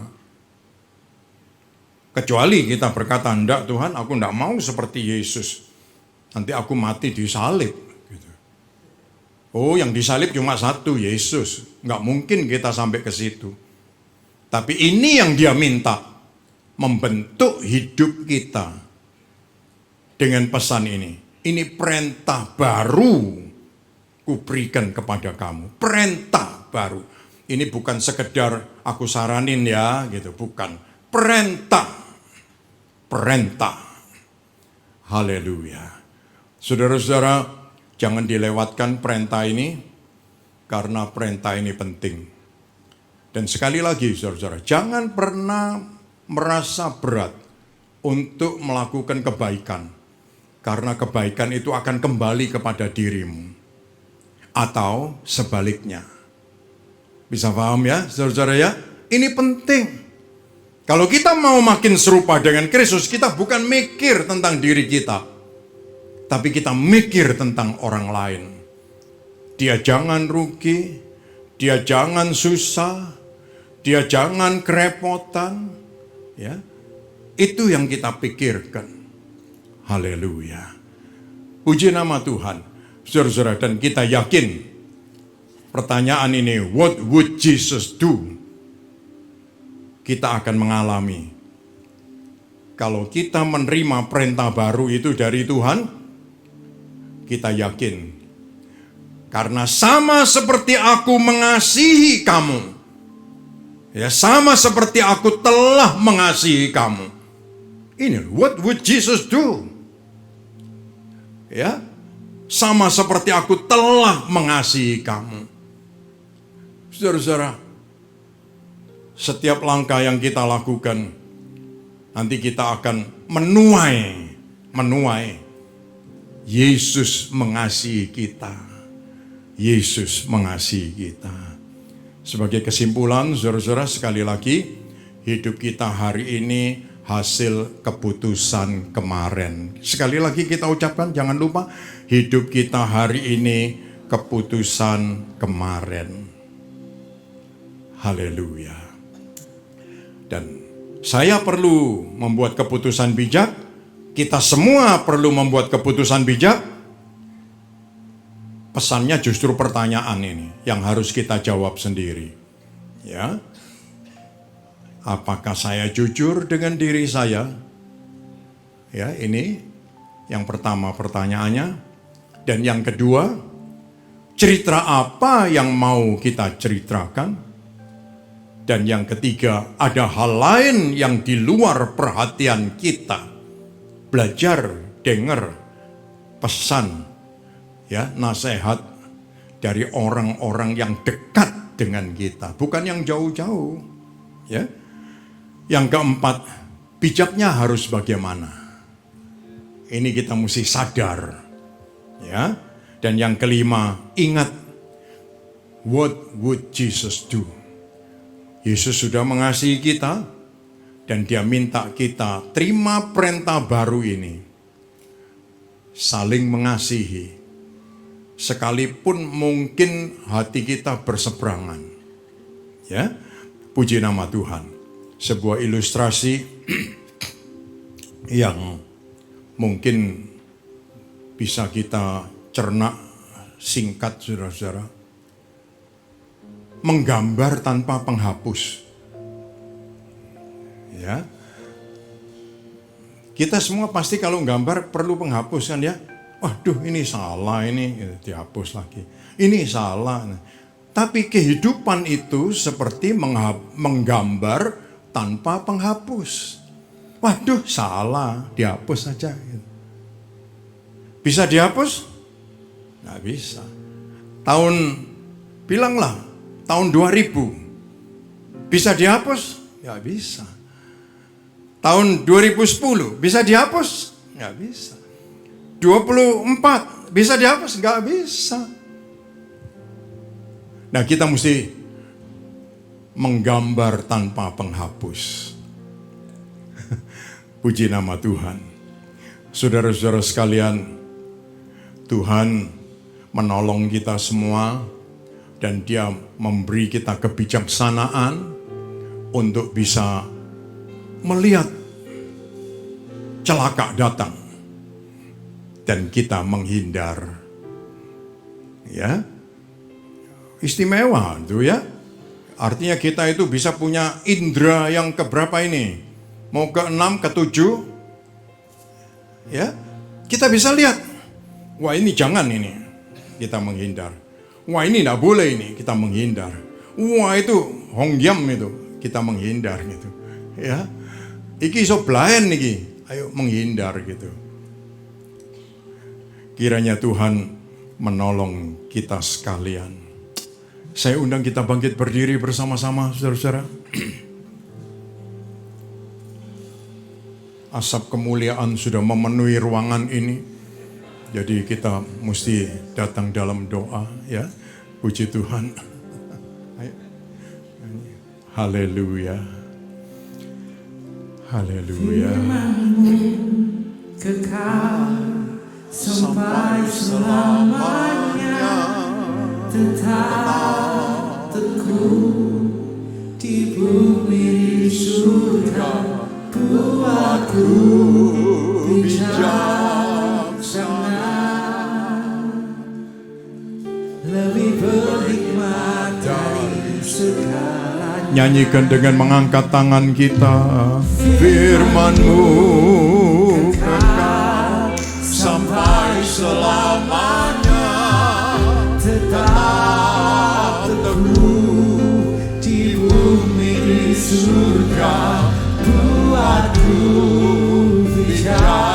Kecuali kita berkata, enggak Tuhan, aku enggak mau seperti Yesus. Nanti aku mati disalib. Gitu. Oh, yang disalib cuma satu, Yesus. Enggak mungkin kita sampai ke situ. Tapi ini yang dia minta, membentuk hidup kita dengan pesan ini. Ini perintah baru kuberikan kepada kamu. Perintah baru. Ini bukan sekedar aku saranin ya, gitu, bukan. Perintah. Haleluya. Saudara-saudara, jangan dilewatkan perintah ini, karena perintah ini penting. Dan sekali lagi, saudara-saudara, jangan pernah merasa berat untuk melakukan kebaikan, karena kebaikan itu akan kembali kepada dirimu. Atau sebaliknya. Bisa paham ya, saudara-saudara ya? Ini penting. Kalau kita mau makin serupa dengan Kristus, kita bukan mikir tentang diri kita, tapi kita mikir tentang orang lain. Dia jangan rugi, dia jangan susah, dia jangan kerepotan. Ya, itu yang kita pikirkan. Haleluya. Puji nama Tuhan. Saudara-saudara, dan kita yakin pertanyaan ini, what would Jesus do? Kita akan mengalami. Kalau kita menerima perintah baru itu dari Tuhan, kita yakin. Karena sama seperti aku mengasihi kamu, ya, sama seperti aku telah mengasihi kamu. Ini, what would Jesus do? Ya, sama seperti aku telah mengasihi kamu. Saudara-saudara, setiap langkah yang kita lakukan, nanti kita akan menuai Yesus mengasihi kita. Yesus mengasihi kita. Sebagai kesimpulan, saudara-saudara, sekali lagi, hidup kita hari ini hasil keputusan kemarin. Sekali lagi kita ucapkan, jangan lupa, hidup kita hari ini keputusan kemarin. Haleluya. Dan saya perlu membuat keputusan bijak, kita semua perlu membuat keputusan bijak. Pesannya justru pertanyaan ini yang harus kita jawab sendiri. Ya. Apakah saya jujur dengan diri saya? Ya, ini yang pertama pertanyaannya. Dan yang kedua, cerita apa yang mau kita ceritakan? Dan yang ketiga, ada hal lain yang di luar perhatian kita. Belajar, dengar pesan, ya, nasihat dari orang-orang yang dekat dengan kita, bukan yang jauh-jauh, ya. Yang keempat, bijaknya harus bagaimana? Ini kita mesti sadar, ya. Dan yang kelima, ingat, what would Jesus do? Yesus sudah mengasihi kita dan Dia minta kita terima perintah baru ini. Saling mengasihi. Sekalipun mungkin hati kita berseberangan. Ya, puji nama Tuhan. Sebuah ilustrasi yang mungkin bisa kita cerna singkat, saudara-saudara. Menggambar tanpa penghapus. Ya. Kita semua pasti kalau gambar perlu penghapus kan ya. Waduh, ini salah, ini dihapus lagi. Ini salah. Tapi kehidupan itu seperti menggambar tanpa penghapus. Waduh, salah, dihapus saja. Bisa dihapus? Nggak bisa. Bilanglah, tahun 2000. Bisa dihapus? Nggak bisa. Tahun 2010, bisa dihapus? Nggak bisa. 24, bisa dihapus? Nggak bisa. Nah, kita mesti menggambar tanpa penghapus. Puji nama Tuhan. Saudara-saudara sekalian, Tuhan menolong kita semua dan Dia memberi kita kebijaksanaan untuk bisa melihat celaka datang dan kita menghindar. Ya. Istimewa itu ya. Artinya kita itu bisa punya indera yang keberapa ini? Mau ke-6, ke-7? Ya. Kita bisa lihat. Wah, ini jangan ini. Kita menghindar. Wah, ini enggak boleh ini, kita menghindar. Wah, itu hongyam itu, kita menghindar gitu. Ya. Iki iso blaen iki. Ayo menghindar gitu. Kiranya Tuhan menolong kita sekalian. Saya undang kita bangkit berdiri bersama-sama, saudara-saudara. Asap kemuliaan sudah memenuhi ruangan ini. Jadi kita mesti datang dalam doa, ya. Puji Tuhan. Haleluya. Haleluya. Kekal sampai selamanya, tetap teguh di bumi di surga, buatku bijaksana, lebih berhikmat dari segala. Nyanyikan dengan mengangkat tangan kita. Firman-Mu kekal sampai selamanya, tetap teguh di bumi di surga, buatku bijaksana,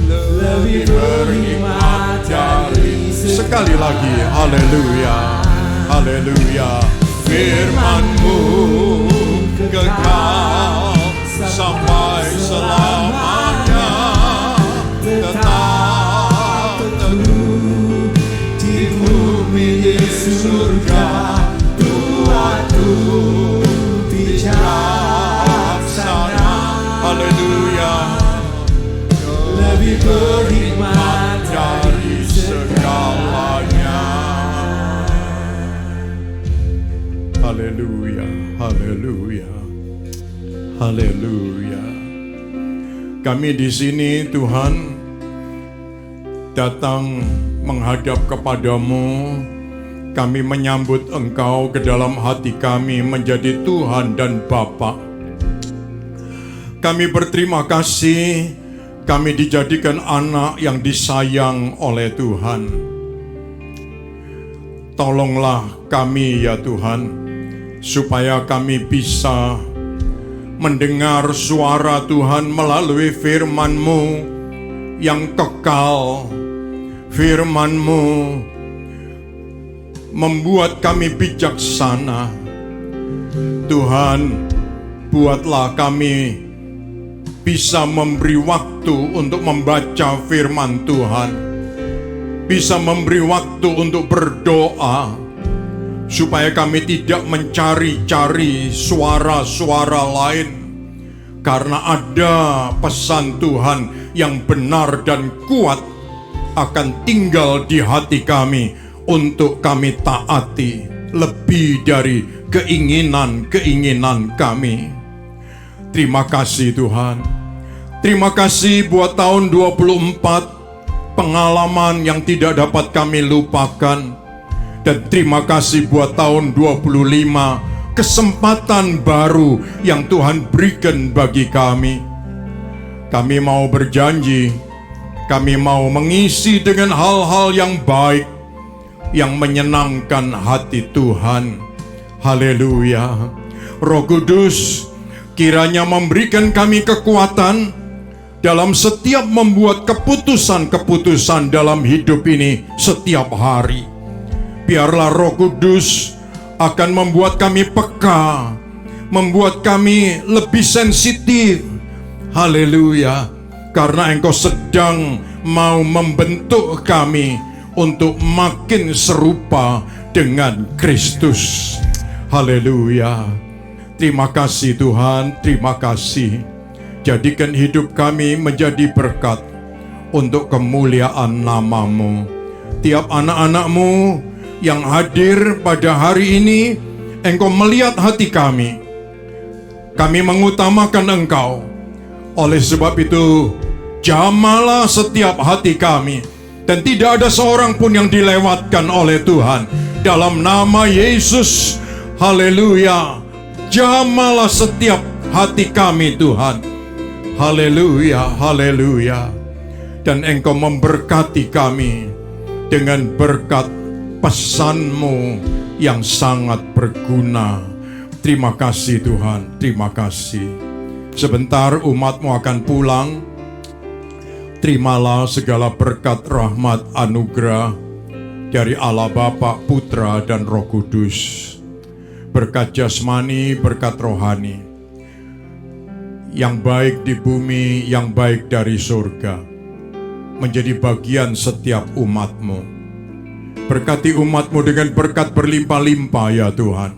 lebih berhikmat dari sekali lagi. Haleluya, haleluya. Firman-Mu kekal sampai selamanya, tetap teguh di bumi di surga, buatku bijaksana. Haleluya, lebih berhikmat dari segalanya. Haleluya, haleluya, haleluya. Kami di sini Tuhan datang menghadap kepadamu. Kami menyambut Engkau ke dalam hati kami menjadi Tuhan dan Bapa. Kami berterima kasih kami dijadikan anak yang disayang oleh Tuhan. tolonglah kami ya Tuhan, supaya kami bisa mendengar suara Tuhan melalui firman-Mu yang kekal. Firman-Mu membuat kami bijaksana. Tuhan, buatlah kami bisa memberi waktu untuk membaca firman Tuhan, bisa memberi waktu untuk berdoa, supaya kami tidak mencari-cari suara-suara lain, karena ada pesan Tuhan yang benar dan kuat akan tinggal di hati kami untuk kami taati lebih dari keinginan-keinginan kami. Terima kasih Tuhan. Terima kasih buat tahun 24, pengalaman yang tidak dapat kami lupakan. Dan terima kasih buat tahun 25, kesempatan baru yang Tuhan berikan bagi kami. Kami mau berjanji, kami mau mengisi dengan hal-hal yang baik, yang menyenangkan hati Tuhan. Haleluya. Roh Kudus, kiranya memberikan kami kekuatan dalam setiap membuat keputusan-keputusan dalam hidup ini setiap hari. Biarlah Roh Kudus akan membuat kami peka, membuat kami lebih sensitif. Haleluya. Karena Engkau sedang mau membentuk kami untuk makin serupa dengan Kristus. Haleluya. Terima kasih Tuhan, terima kasih. Jadikan hidup kami menjadi berkat untuk kemuliaan nama-Mu. Tiap anak-anak-Mu yang hadir pada hari ini, Engkau melihat hati kami. Kami mengutamakan Engkau. Oleh sebab itu, jamalah setiap hati kami, dan tidak ada seorang pun yang dilewatkan oleh Tuhan. Dalam nama Yesus, haleluya. Jamalah setiap hati kami Tuhan. Haleluya, haleluya. Dan Engkau memberkati kami dengan berkat pesan-Mu yang sangat berguna. Terima kasih Tuhan, terima kasih. Sebentar umat-Mu akan pulang. Terimalah segala berkat, rahmat, anugerah dari Allah Bapa, Putra, dan Roh Kudus. Berkat jasmani, berkat rohani, yang baik di bumi, yang baik dari surga, menjadi bagian setiap umat-Mu. Berkati umat-Mu dengan berkat berlimpah-limpah ya Tuhan.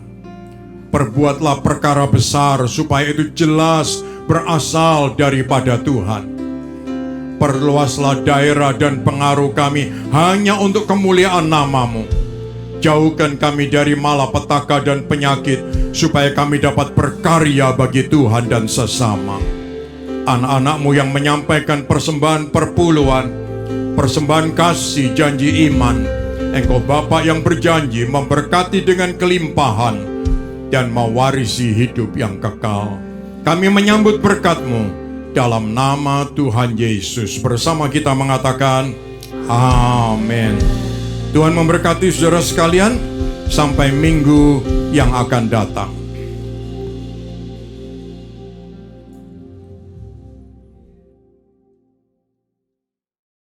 Perbuatlah perkara besar supaya itu jelas berasal daripada Tuhan. Perluaslah daerah dan pengaruh kami hanya untuk kemuliaan nama-Mu. Jauhkan kami dari malapetaka dan penyakit, supaya kami dapat berkarya bagi Tuhan dan sesama. Anak-anak-Mu yang menyampaikan persembahan perpuluhan, persembahan kasih, janji iman, Engkau Bapa yang berjanji memberkati dengan kelimpahan dan mewarisi hidup yang kekal. Kami menyambut berkat-Mu dalam nama Tuhan Yesus. Bersama kita mengatakan, amin. Tuhan memberkati saudara sekalian, sampai minggu yang akan datang.